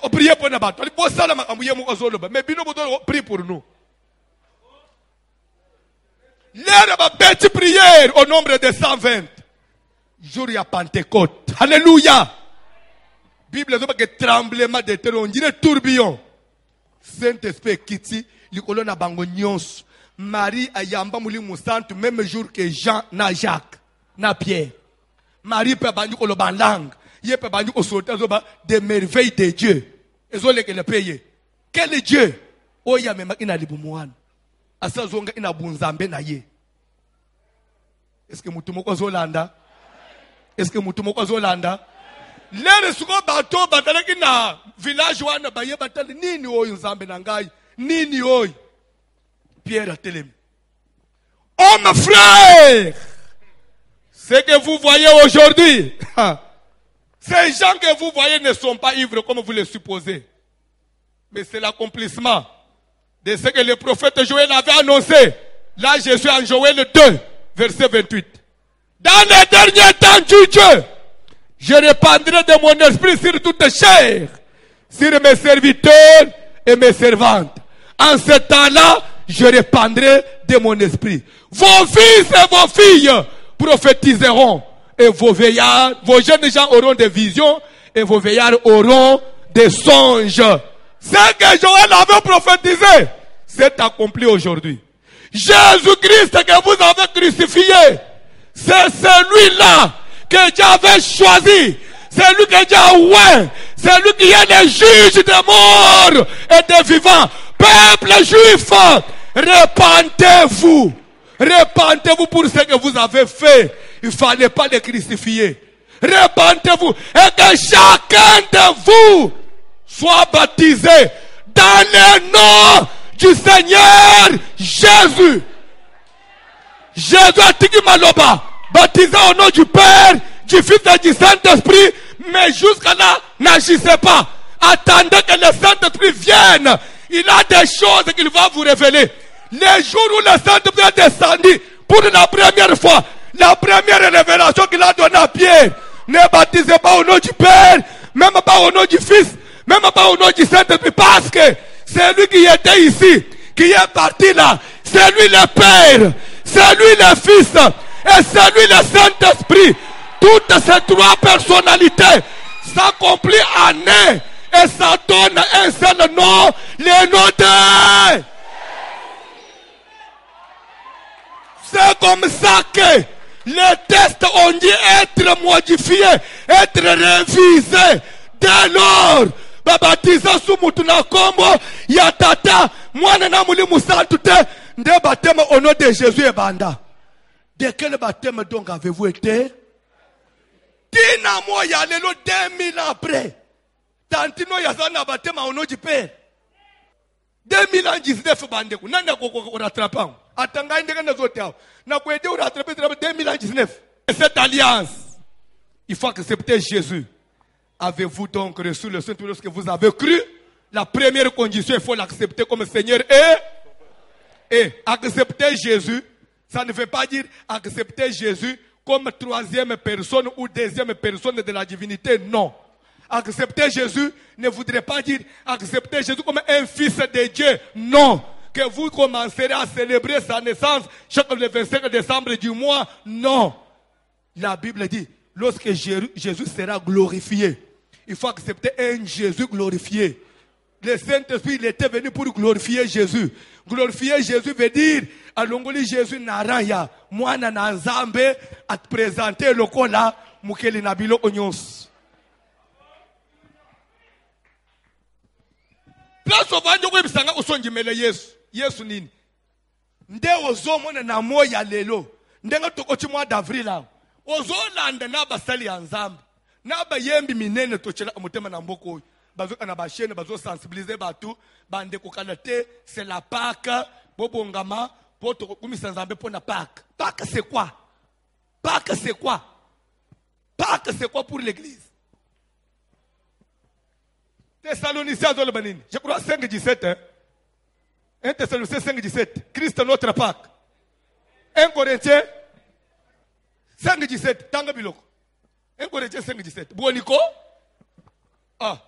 On prie pour nous. On dit ça la amouye mo kozoloba. Mais bino bodo prie pour nous. L'air va petite prière au nombre de 120. Jour ya Pentecôte. Alléluia. Bible dit que tremblement de terre, on dirait tourbillon. Saint-Esprit kiti likolo na bango nyonso. Marie ayamba muli musantu même jour que Jean na Jacques na Pierre. Marie peut bandi ko loba langue. Yé peut bandi ko sauter des merveilles de Dieu. Ezole que le payer. Quel Dieu? Oya mema ina libumuana. Asa zonga ina bunzambe na ye. Est-ce que mutu moko zolanda? Est-ce que mutu moko zolanda? Lere suko bato batalaki na village wana baye batali nini oyo nzambe na ngai? Nini oyo? Pierre a télém. Oh mes frères, ce que vous voyez aujourd'hui, ces gens que vous voyez ne sont pas ivres comme vous le supposez. Mais c'est l'accomplissement de ce que le prophète Joël avait annoncé. Là, je suis en Joël 2, verset 28. Dans les derniers temps du Dieu, je répandrai de mon esprit sur toute chair, sur mes serviteurs et mes servantes. En ce temps-là, je répandrai de mon esprit. Vos fils et vos filles prophétiseront. Et vos veillards, vos jeunes gens auront des visions. Et vos veillards auront des songes. Ce que Joël avait prophétisé, c'est accompli aujourd'hui. Jésus-Christ que vous avez crucifié, c'est celui-là que Dieu avait choisi. C'est lui que Dieu a oint. C'est lui qui est le juge des morts et des vivants. Peuple juif, repentez-vous. Repentez-vous pour ce que vous avez fait. Il ne fallait pas le crucifier. Repentez-vous. Et que chacun de vous soit baptisé dans le nom du Seigneur Jésus. Jésus a dit maloba, baptisé au nom du Père, du Fils et du Saint-Esprit, mais jusqu'à là, n'agissez pas. Attendez que le Saint-Esprit vienne. Il a des choses qu'il va vous révéler. Les jours où le Saint-Esprit est descendu pour la première fois, la première révélation qu'il a donnée à Pierre, ne baptisez pas au nom du Père, même pas au nom du Fils, même pas au nom du Saint-Esprit, parce que c'est lui qui était ici, qui est parti là, c'est lui le Père, c'est lui le Fils, et c'est lui le Saint-Esprit. Toutes ces trois personnalités s'accomplissent en un, et ça donne un seul nom, le nom de... C'est comme ça que les tests ont dit être modifiés, être révisés. Dès lors, babatiza sumutuna kombo ya tata mwana na muli musantu te nde baptême au nom de Jésus et banda. De quel baptême donc avez-vous été? Tina moya lelo 2000 ans après. Tantino yazana baptême au nom du Père. 2019 bandeko nanda ko rattrapant. Atanga ndeka na zote hao. Na kwede rattraper 2019. Cette alliance, il faut accepter Jésus. Avez-vous donc reçu le Saint-Esprit lorsque vous avez cru? La première condition, il faut l'accepter comme Seigneur et accepter Jésus, ça ne veut pas dire accepter Jésus comme troisième personne ou deuxième personne de la divinité, non. Accepter Jésus ne voudrait pas dire accepter Jésus comme un fils de Dieu, non. Que vous commencerez à célébrer sa naissance chaque le 25 décembre du mois, non. La Bible dit, lorsque Jésus sera glorifié, il faut accepter un Jésus glorifié. Le Saint-Esprit, il était venu pour glorifier Jésus. Glorifier Jésus veut dire, alongoli Jésus naraya, mwana na nzambe, à te présenter le kola, mukeli nabilo onyos. Place au vanjo kwa bisanga usonji mele Yesu. Yesu nini? Nde ozo mwana na moya lelo. Ndenga tokochi mwa d'avril. Ozo landa na basali ya nzambe. Na ba yembi minene tochela mutema na mboko. Bazo kana ba chaîne bazo sensibiliser batu bande ko kalate c'est la Pâque bobongama poto kumisa nzambe pona Pâque. Pâque c'est quoi? Pâque c'est quoi? Pâque c'est quoi pour l'église? Thessaloniciens dans le banine. Je crois 5:17 hein. 1 Thessaloniciens 5:17. Christ notre Pâque. 1 Corinthiens 5:17. Tanga biloko. 1 Corinthiens 5, 17. Boniko. Ah.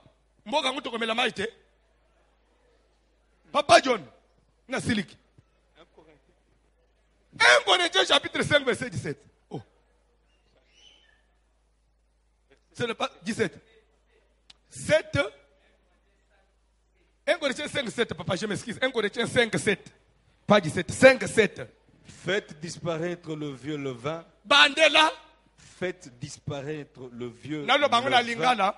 Mboka nguto komela maite. Papa John. Na siliki. 1 Corinthiens chapitre 5, verset 17. Oh. Ce n'est pas 17. 7. 1 Corinthiens 5, 7. Papa, je m'excuse. 1 Corinthiens 5, 7. Pas 17. 5, 7. Faites disparaître le vieux levain. Bandela. Faites disparaître le vieux Nalo bangona levain. lingala.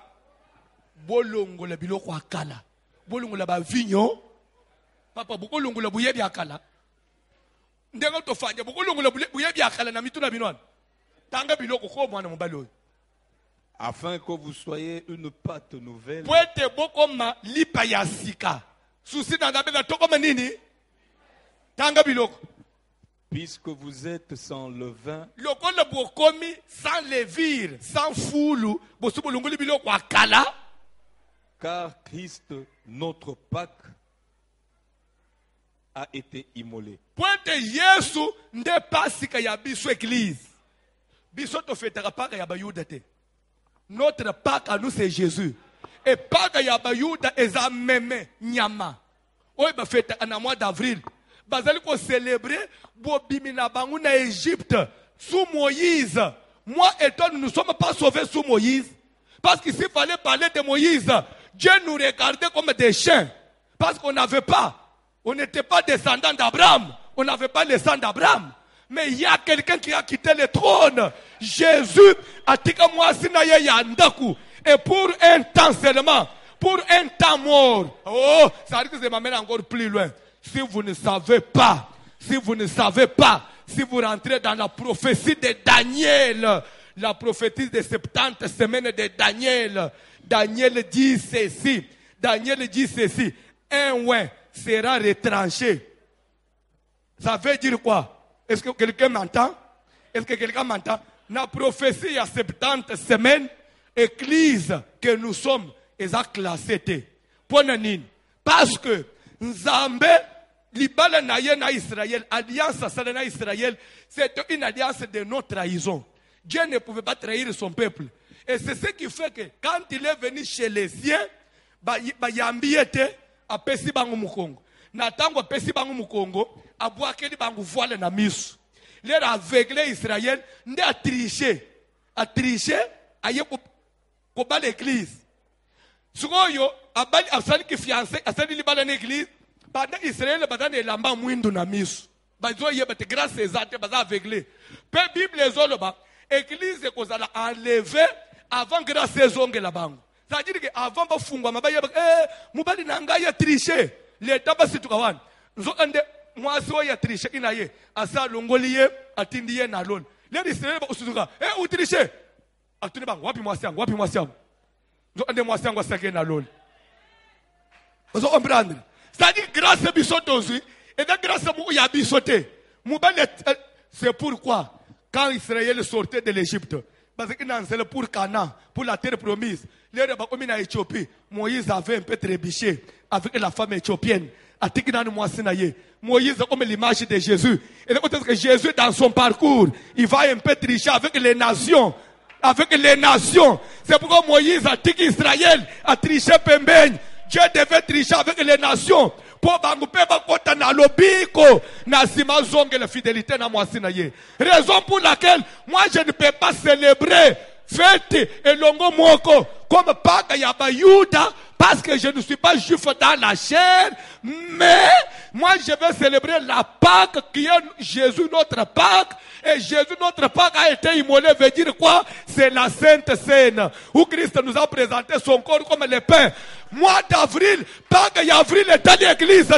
Bolongo la biloko akala. Bolongo la ba vinyo. Papa, bolongo la buyebi akala. Ndengo to fanya bolongo la buyebi akala na mituna binwana. Tanga biloko ko mwana mobalo. Afin que vous soyez une pâte nouvelle. Poete bokoma lipa ya sika. Susi na ndabela tokoma nini? Tanga biloko. Puisque vous êtes sans levain. Lokola bokomi sans levure, sans foulu, bosu bolongoli biloko akala. Car Christ, notre Pâque, a été immolé. Pointe Yesu nde pasika ya biso église. Biso to fetaka paka ya bayuda te. Notre Pâque à nous c'est Jésus. Et Pâque ya bayuda eza meme nyama. Oye ba fetaka na mois d'avril. Bazali ko célébrer bobimina bangu na Égypte sous Moïse. Moi et toi nous ne sommes pas sauvés sous Moïse. Parce qu'il fallait parler de Moïse. Dieu nous regardait comme des chiens. Parce qu'on n'avait pas. On n'était pas descendants d'Abraham. On n'avait pas le sang d'Abraham. Mais il y a quelqu'un qui a quitté le trône. Jésus a dit que moi, yandaku. Et pour un temps seulement. Pour un temps mort. Oh, ça veut dire que ça m'amène encore plus loin. Si vous ne savez pas. Si vous ne savez pas. Si vous rentrez dans la prophétie de Daniel. La prophétie des 70 semaines de Daniel. Daniel dit ceci. Daniel dit ceci. Un ouin sera retranché. Ça veut dire quoi? Est-ce que quelqu'un m'entend? Est-ce que quelqu'un m'entend? La prophétie il y a 70 semaines. Église que nous sommes. Ils ont classé. Parce que Nzambe, Libala na Israël, alliance à Israël, c'est une alliance de non-trahison. Dieu ne pouvait pas trahir son peuple. Et c'est ce qui fait que quand il est venu chez les siens, yambiete a pesi bango mukongo. Na tango a pesi bango mukongo, a boakeli bango voile na misu. L'air aveuglé Israël, nde a triché. A triché, a ye ko ba l'église. Sugoyo, a bali a sali ki fiancé, a sali li bala l'église, pendant Israël badane lamba mwindu na misu. Bazo ye bate grâce ezate baza aveuglé. Pe Bible ezoloba, église kozala enlevé avant grâce ezonge la bango. C'est-à-dire que avant ba fungwa mabaya mubali na ngai ya tricher. L'État ba situka wana. Nzo ande mwasi wa ya tricher inaye asa longoliye atindiye na lon. Les Israël ba usuka ou tricher. Atuni bango wapi mwasi yangu? Wapi mwasi yangu? Nzo ande mwasi yangu asake na lon. Vous comprendre? C'est-à-dire grâce bisotozi et de grâce mou ya bisoté. Mubali c'est pourquoi quand Israël sortait de l'Égypte, parce que c'est pour Canaan, pour la terre promise, les Rebakomi en Éthiopie, Moïse avait un peu trébuché avec la femme éthiopienne. Moïse comme l'image de Jésus. Et peut-être que Jésus dans son parcours, il va un peu tricher avec les nations. Avec les nations. C'est pourquoi Moïse a dit qu'Israël a triché Pembeigne. Dieu devait tricher avec les nations. Pour bangouper bakota na lobiko na sima zonge la fidélité na moi sinaye. Raison pour laquelle moi je ne peux pas célébrer fête et longo moko comme Pâques ya bayuda parce que je ne suis pas juif dans la chair, mais moi je vais célébrer la Pâques qui est Jésus notre Pâques. Et Jésus notre Pâques a été immolé, veut dire quoi? C'est la Sainte Seine où Christ nous a présenté son corps comme le pain. Mois d'avril, Pâques et avril est à l'église.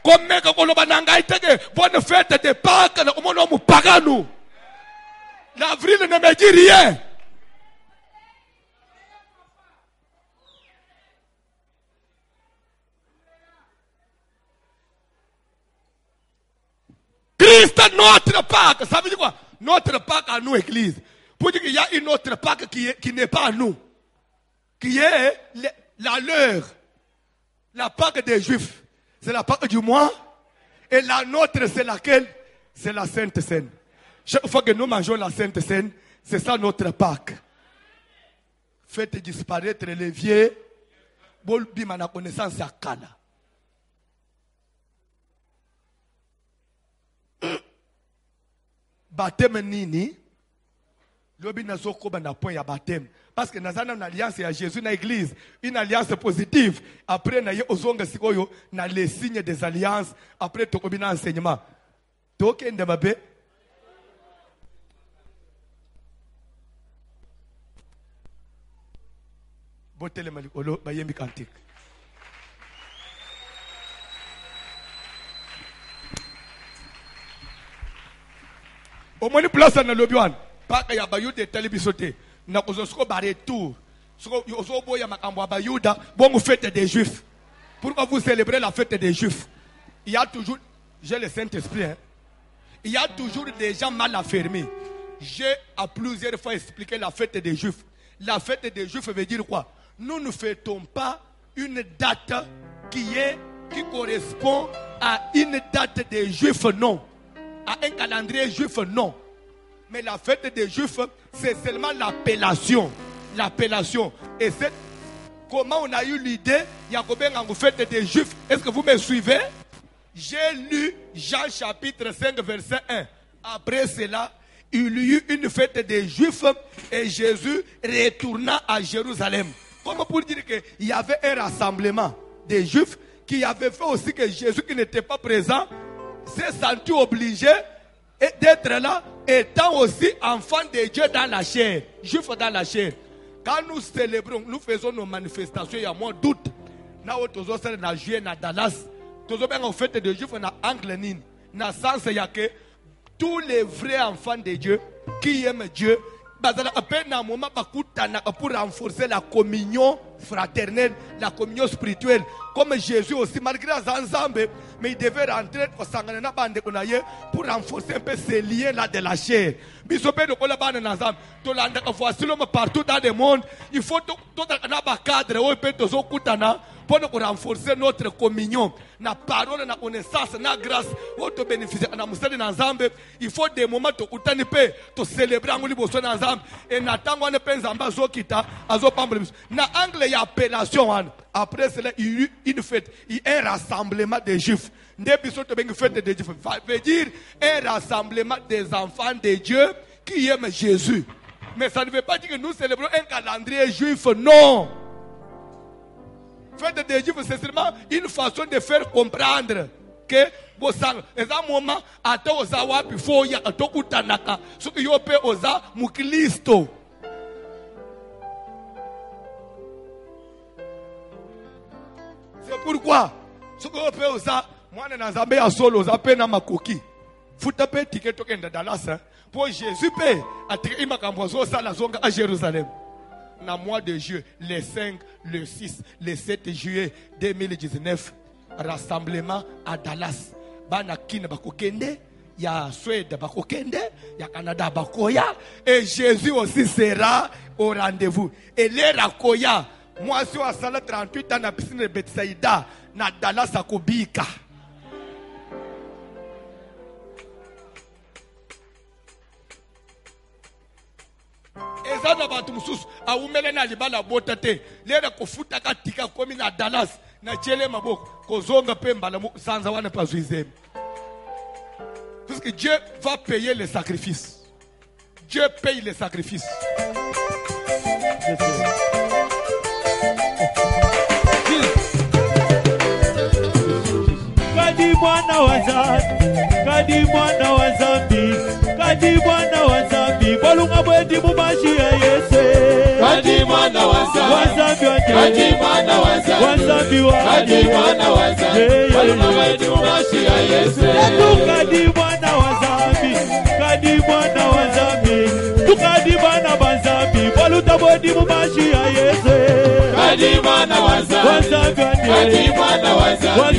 Comme meka kolobananga iteke bonne fête de Pâques na omono mu pagano. L'avril ne me dit rien. Christ notre Pâques, ça veut dire quoi? Notre Pâques à nous, église. Pour dire qu'il y a une autre Pâques qui n'est pas à nous. Qui est la leur. La Pâques des Juifs. C'est la Pâques du mois. Et la nôtre, c'est laquelle? C'est la Sainte Seine. Chaque fois que nous mangeons la Sainte Seine, c'est ça notre Pâques. Faites disparaître les vieux. Bol bima na connaissance ya kala. Baptême nini? Lobi nazo koba na point ya baptême. Parce que nazana une alliance ya Jésus na église, une alliance positive. Après na ye ozonga sikoyo na les signes des alliances. Après to kobina enseignement. Toke ndemabe. Botele malikolo bayembi kantique. Au moins place na lobiwan. Pas que ya bayude telebisote. Na kozosko bare tout. Soko yozobo ya makambo bayuda, bon fête des juifs. Pourquoi vous célébrez la fête des juifs? Il y a toujours, j'ai le Saint-Esprit, hein? Il y a toujours des gens mal affermés. J'ai à plusieurs fois expliqué la fête des juifs. La fête des juifs veut dire quoi? Nous ne fêtons pas une date qui correspond à une date des juifs, non. À un calendrier juif, non. Mais la fête des juifs, c'est seulement l'appellation. L'appellation. Et c'est comment on a eu l'idée, il y a combien de fêtes des juifs? Est-ce que vous me suivez? J'ai lu Jean chapitre 5 verset 1. Après cela, il y eut une fête des juifs et Jésus retourna à Jérusalem. Comment pour dire qu'il y avait un rassemblement des juifs qui avait fait aussi que Jésus qui n'était pas présent s'est senti obligé d'être là, étant aussi enfant de Dieu dans la chair, juif dans la chair. Quand nous célébrons, nous faisons nos manifestations, il y a moins d'août. Nous sommes en juillet, à Dallas. Nous sommes en fête de juifs en Angleterre. Dans le sens, il y a que tous les vrais enfants de Dieu qui aiment Dieu, pour renforcer la communion fraternelle, la communion spirituelle. Comme Jésus aussi, malgré Zanzambe, mais il devait rentrer pour renforcer un peu ces liens-là de la chair. Partout dans le monde, il faut tout un cadre pour renforcer notre communion. Na parole, na connaissance, na grâce, pour te bénéficier. Il faut des moments to célébrer en liboso na nzambe. Et na tango ne pe nzamba zo kita azo pamble. Na angle ya appellation. Après cela, il y eut une fête, il y a un rassemblement des juifs. Fête des juifs veut dire un rassemblement des enfants de Dieu qui aiment Jésus. Mais ça ne veut pas dire que nous célébrons un calendrier juif, non. Fête des juifs, c'est seulement une façon de faire comprendre que bosang eza moment ata oza wapi fo ya tokutanaka soki yo pe oza mukristo. C'est pourquoi soki yo pe oza mwana na nzambe ya solo oza pe na makoki futa pe ticket tokenda Dallas pour Jésus pe atiki makambo zo sala zonga à Jérusalem. Na mois de juillet, le 5, le 6, le 7 juillet 2019, rassemblement à Dallas. Bana kine bakokende, ya Suède bakokende, ya Canada bakoya, et Jésus aussi sera au rendez-vous. Et les rakoya, moi sur la salle 38 ans na piscine de Bethsaïda, na Dallas akobika. Ezana bantu mususu awumele na libala botate lera kofuta katika komi na Dallas na chele maboko kozonga pemba la sanza wana pazuizem. Parce que Dieu va payer les sacrifices. Dieu paye les sacrifices. Kadi mwana wa zambi, kadi mwana wa zambi, bolunga bwendi mumashi ya Yesu. Kadi mwana wa zambi, kadi mwana wa zambi, kadi mwana wa zambi, bolunga bwendi mumashi ya Yesu. Kadi mwana wa zambi, kadi mwana wa zambi, tukadi bana bazambi, boluta bwendi mumashi ya Yesu. Kadi mwana wa zambi, kadi mwana wa zambi,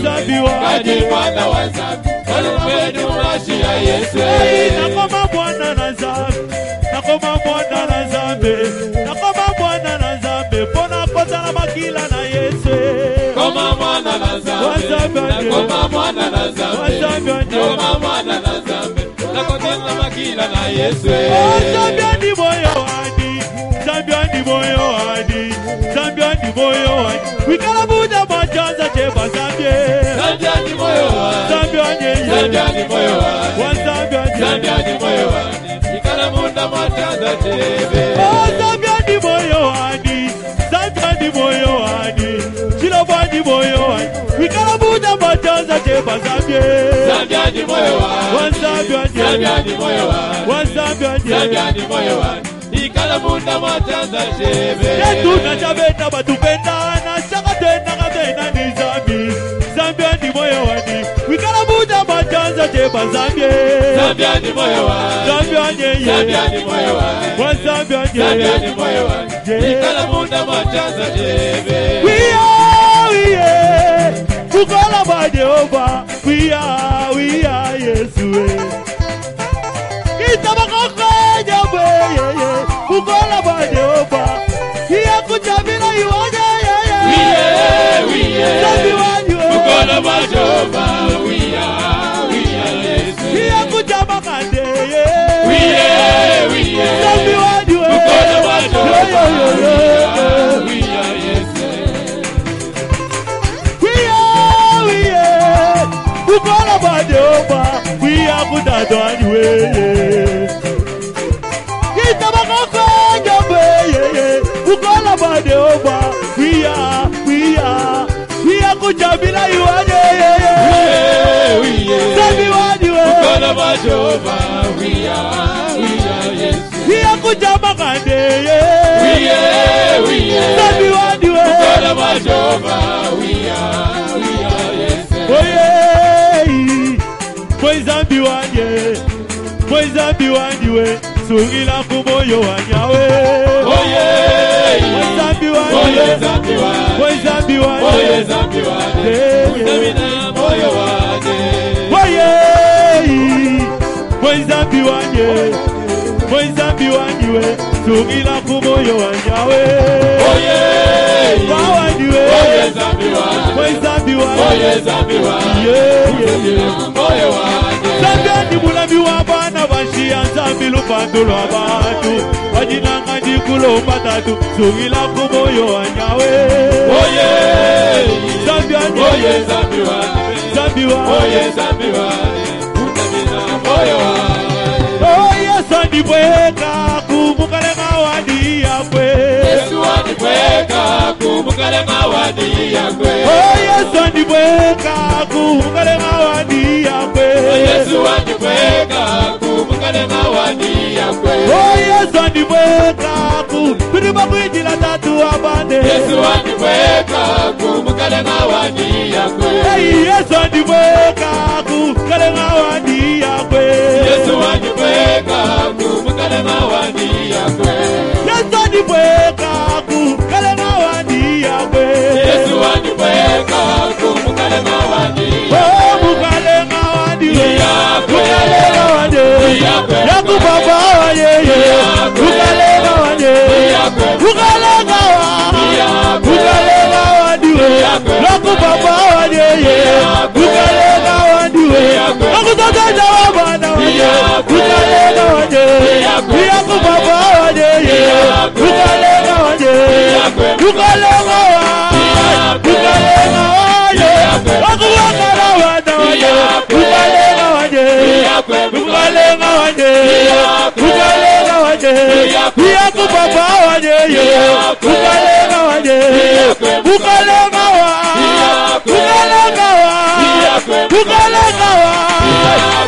kadi mwana wa zambi, bolunga bwendi mumashi ya Yesu. Nakoma mwana na zambi, nakoma mwana na zambi, nakoma mwana na zambi, pona kota na makila na Yesu. Koma mwana na zambi, nakoma mwana na zambi, nakoma mwana na zambi, nakota na makila na Yesu. Zambi ani moyo ani, zambi ani moyo ani. moyo wani wikala buda majanza cheba Zambia Zambia ni moyo wani Zambia nye Zambia ni moyo wani Wan Zambia nye Zambia ni moyo wani wikala buda majanza chebe Oh Zambia ni moyo wani Zambia ni moyo wani Chiloba ni moyo wani wikala buda majanza cheba Zambia Zambia ni moyo wani Wan Zambia nye Zambia ni moyo wani Wan Zambia nye Zambia ni moyo wani wikala buda majanza chebe Yetu na chabeta batupendana Shaka tena katena ni Zambi Zambia ni moyo wani wikala buda majanza cheba Zambia Zambia ni moyo wani Zambia nye Zambia ni moyo wani Wan Zambia nye Zambia ni moyo wani wikala buda majanza chebe We are Kukola ba Jehova We are Yesu Kitaba koko jabe Kukola ba Jehova Iya kuchabila iwaja Zambi wanyu Kukola ba Jehova We are Yesu Iya kuchaba kande We are Zambi wanyu Kukola ba Jehova We are Yesu Kukola ba Jehova We are kudado anyway Kitaba koko jabe Kukola ba Jehova We are kuchabila iwaje Zambi wanyu Kukola ba Jehova We are Yesu Iya kuchaba kande We are Zambi wanyu Kukola ba Jehova We are Yesu Boy Zambi wanye Sungila kumoyo wanyawe Zambi wanye Boy Zambi wanye Kutamina moyo wanye Boy Zambi wanye Sungila kumoyo wanyawe Wawaniwe Boy Zambi wanye Zambia ni mulami wa bana bashia Zambi lupando lwa bantu Wajinanga jikulo matatu Sungila kumoyo wanyawe Zambia ni Zambi wanye Oh Yesu andibweka kumbukalenga wadi yakwe Yesu andibweka kumbukalenga wadi yakwe Oh Yesu andibweka kumbukalenga wadi yakwe Yesu andibweka kumbukalenga wadi yakwe Oh Yesu andibweka kumbukalenga kwijila tatu abane Yesu andibweka kumbukalenga wadi yakwe Hey Yesu andibweka kumbukalenga wadi yakwe Yesu andibweka kumbukalenga wadi yakwe Yesu andibweka kumbukalenga wadi yakwe Yesu andibweka kumbukalenga wadi Oh mukalenga wadi yakwe mukalenga wadi Yaku baba wadi mukalenga wadi mukalenga wadi Yaku baba wadi mukalenga wadi Yaku tata wabana wadi mukalenga wadi Yaku baba wadi mukalenga wadi mukalenga wadi Yaku wakala wadi mukalenga wadi mukalenga wadi mukalenga wadi Yaku baba wadi mukalenga wadi mukalenga wadi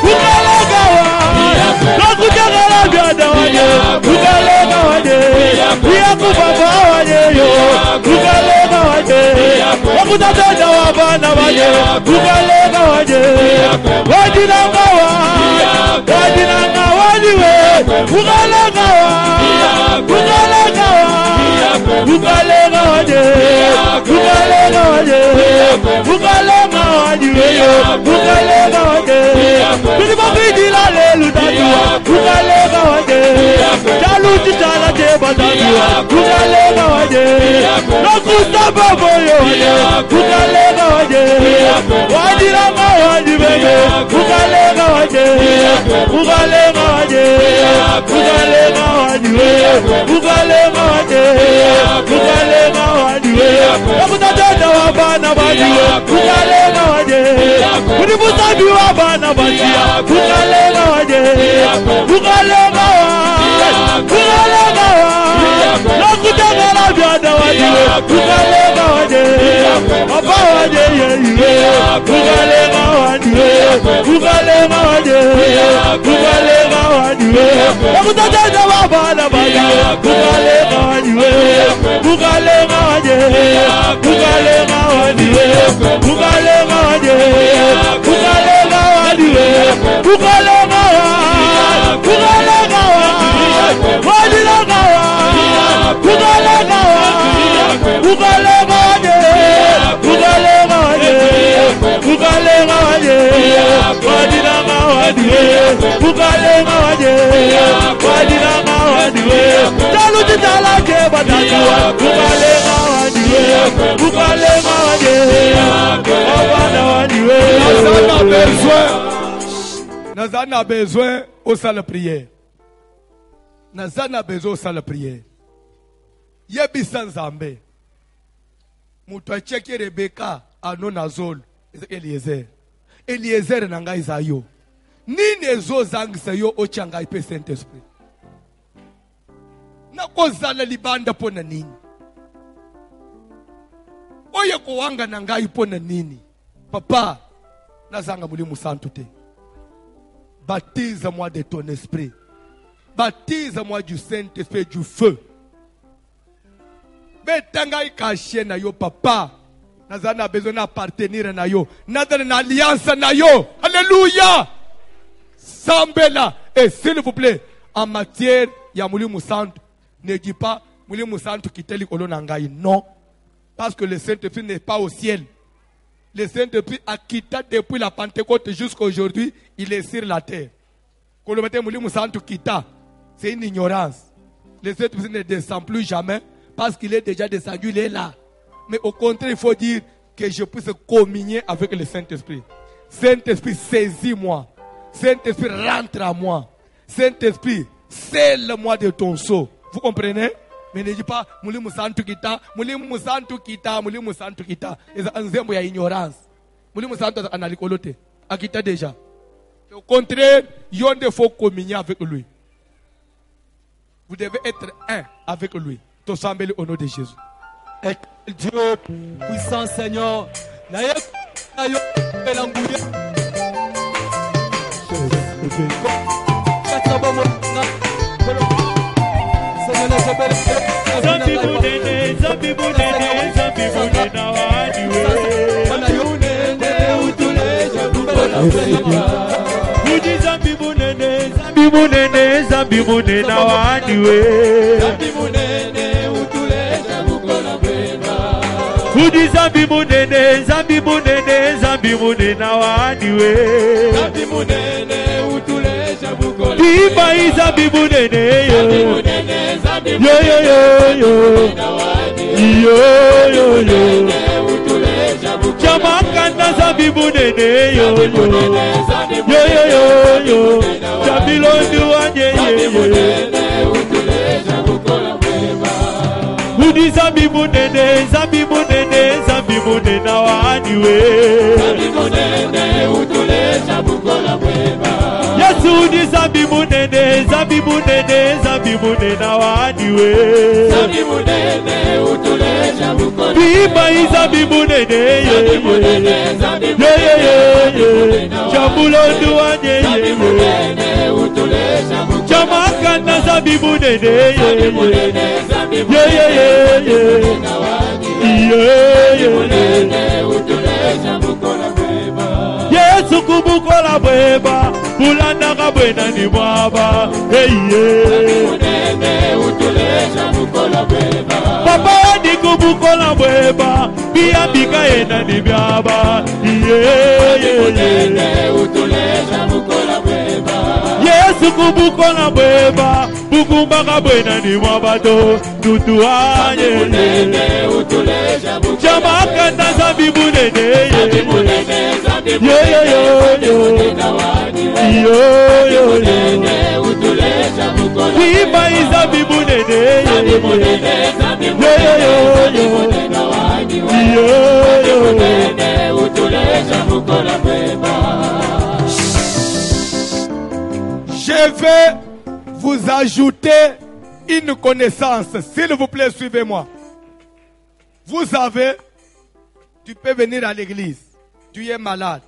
mukalenga wadi Nakujagala byada wadi mukalenga wadi Yaku baba wadi mukalenga wadi Nakutata wabana wadi mukalenga wadi Wajinanga wadi we mukalenga wadi mukalenga wadi mukalenga wadi mukalenga wadi we mukalenga wadi Tulibakijila lelu tatua mukalenga wadi Chaluti chala jeba tatua mukalenga wadi Nakustaba moyo wadi mukalenga wadi Wajinanga wadi bebe mukalenga wadi mukalenga wadi mukalenga wadi we mukalenga wadi mukalenga wadi we badiwe kukalenga waje Kuni musabi wa bana basia kukalenga waje kukalenga Nakutangala vyada wadiwe kukalenga waje Papa waje yeye kukalenga wadiwe kukalenga waje kukalenga wadiwe Nakutangala wabana badiwe kukalenga wadiwe kukalenga waje kukalenga wadiwe kukalenga waje kukalenga wadiwe kukalenga Nazana besoin au salle de prière. Nazana besoin au salle de prière. Yebi sanzambe. Mutu acheki Rebeka anonazol. Eliezer. Eliezer nanga izayo. Nini ezo zangisa yo ochanga ipe Saint-Esprit. Nakozala libanda pona nini. Oye kuwanga nanga ipona nini. Papa, nazanga mulimu santu te. Baptise-moi de ton esprit. Baptise-moi du Saint-Esprit, du feu. Betanga ikache na yo papa. Nazana besoin d'appartenir na yo. Nazana na alliance na yo. Alléluia. Sambela. Et s'il vous plaît, en matière ya mulimu santu, ne dis pas mulimu santu kiteli kolonangai. Non. Parce que le Saint-Esprit n'est pas au ciel. Le Saint-Esprit a quitté depuis la Pentecôte jusqu'à aujourd'hui, il est sur la terre. C'est une ignorance. Le Saint-Esprit ne descend plus jamais parce qu'il est déjà descendu, il est là. Mais au contraire, il faut dire que je puisse communier avec le Saint-Esprit. Saint-Esprit, saisis-moi. Saint-Esprit, rentre à moi. Saint-Esprit, scelle-moi de ton sceau. Vous comprenez? Mais ne dis pas, mulimu santu kita. C'est un zembo ya ignorance. Mulimu santu analikolote. Akita déjà. Au contraire, il faut communier avec lui. Vous devez être un avec lui. T'osambeli au nom de Jésus. Et Dieu, puissant Seigneur, Zambi bunene na wadiwe Uji zambi bunene na wadiwe Uji zambi bunene na wadiwe Iba zambi bunene yo Jamakanda zambi bunene yo Jabilondo wanye Udi zambi bunene na waniwe Yesu udi zambi bunene na waniwe Biba zambi bunene Jabulondo wanye Jamakanda zambi bunene Yesu kubukola bweba Bulanda kabwena ni mwaba Papa wadi kubukola bweba Bia bika ena ni byaba Yesu kubukola bweba Bukumba kabwena ni mwaba to Tutuanye Jamakanda zambi bunene Iba zambi bunene ajouter une connaissance. S'il vous plaît, suivez-moi. Tu peux venir à l'église. Tu es malade.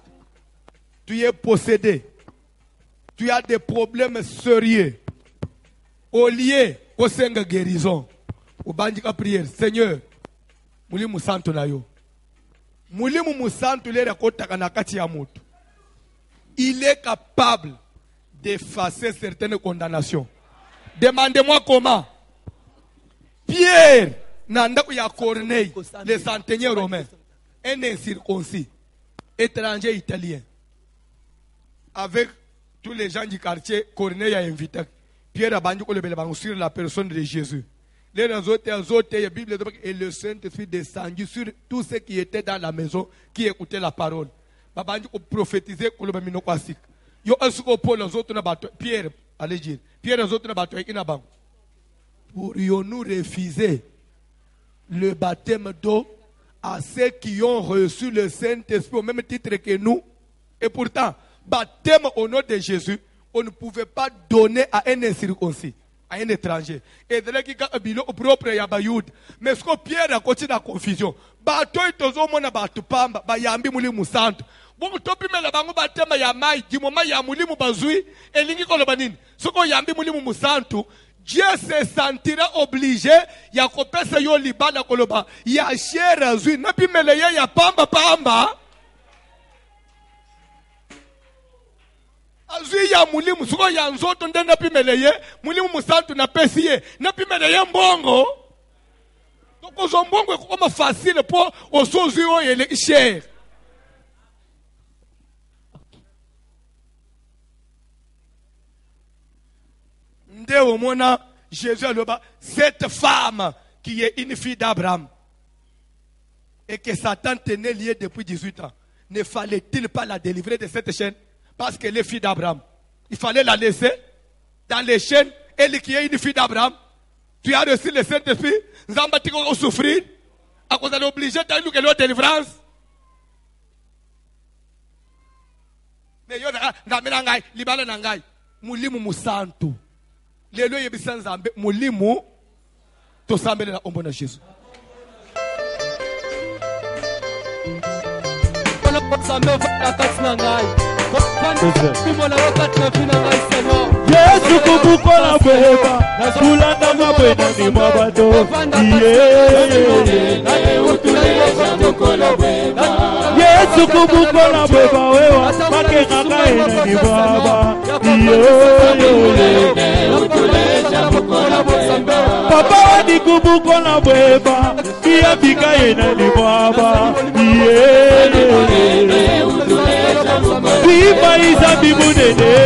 Tu es possédé. Tu as des problèmes sérieux. Au lieu au senga guérison, au bandika prière, Seigneur, mulimu santo na yo. Mulimu musanto le rakota kanakati ya mutu. Il est capable d'effacer certaines condamnations. Demandez-moi comment. Pierre, nandaku ya Corneille, le centenier romain, un incirconcis, étranger italien, avec tous les gens du quartier, Corneille a invité Pierre a bandu sur la personne de Jésus. Les autres, la Bible dit et le Saint-Esprit descendu sur tous ceux qui étaient dans la maison, qui écoutaient la parole. Babandu a prophétisé pour le mino kwasik. Yo asuko pour les autres na bato Pierre, allez dire. Pierre les autres na bato ina bang. Pourrions-nous refuser le baptême d'eau à ceux qui ont reçu le Saint-Esprit au même titre que nous? Et pourtant, baptême au nom de Jésus, on ne pouvait pas donner à un incirconcis, à un étranger. Et de là qui a un au propre Yabayoud. Mais ce que Pierre a continué la confusion. Bato itozo mona batu pamba, bayambi muli musanto. Bon, topi me la bango baptême ya mai, du moment ya muli mubazui, et lingi kolobanini. Ce que yambi muli musanto, Dieu se sentira obligé, ya kopesa yo libana koloba, ya shera zui, napi meleye ya pamba pamba. Azui ya mulimu suko ya nzoto ndenda napi meleye, mulimu musantu na pesiye, napi meleye mbongo. Donc ozo mbongo koma facile po osozi o yele cher. Nde omona Jésus aloba cette femme qui est une fille d'Abraham et que Satan tenait liée depuis 18 ans, ne fallait-il pas la délivrer de cette chaîne? Parce qu'elle est fille d'Abraham. Il fallait la laisser dans les chaînes. Elle qui est une fille d'Abraham. Tu as reçu le Saint-Esprit. Nous avons souffrir. À cause de l'obligé d'aller nous la délivrance. Mais yo na ngai libala na ngai mulimu musantu. Lelo yebisan zambe mulimu to sambele na ombo na Jésus. Yesu kubukola bweba tulanda mabwena ni mabato Yesu kubukola bweba wewa makenganga ena ni baba Papa wadi kubukola bweba iya bika ena ni baba Viva Isabi munene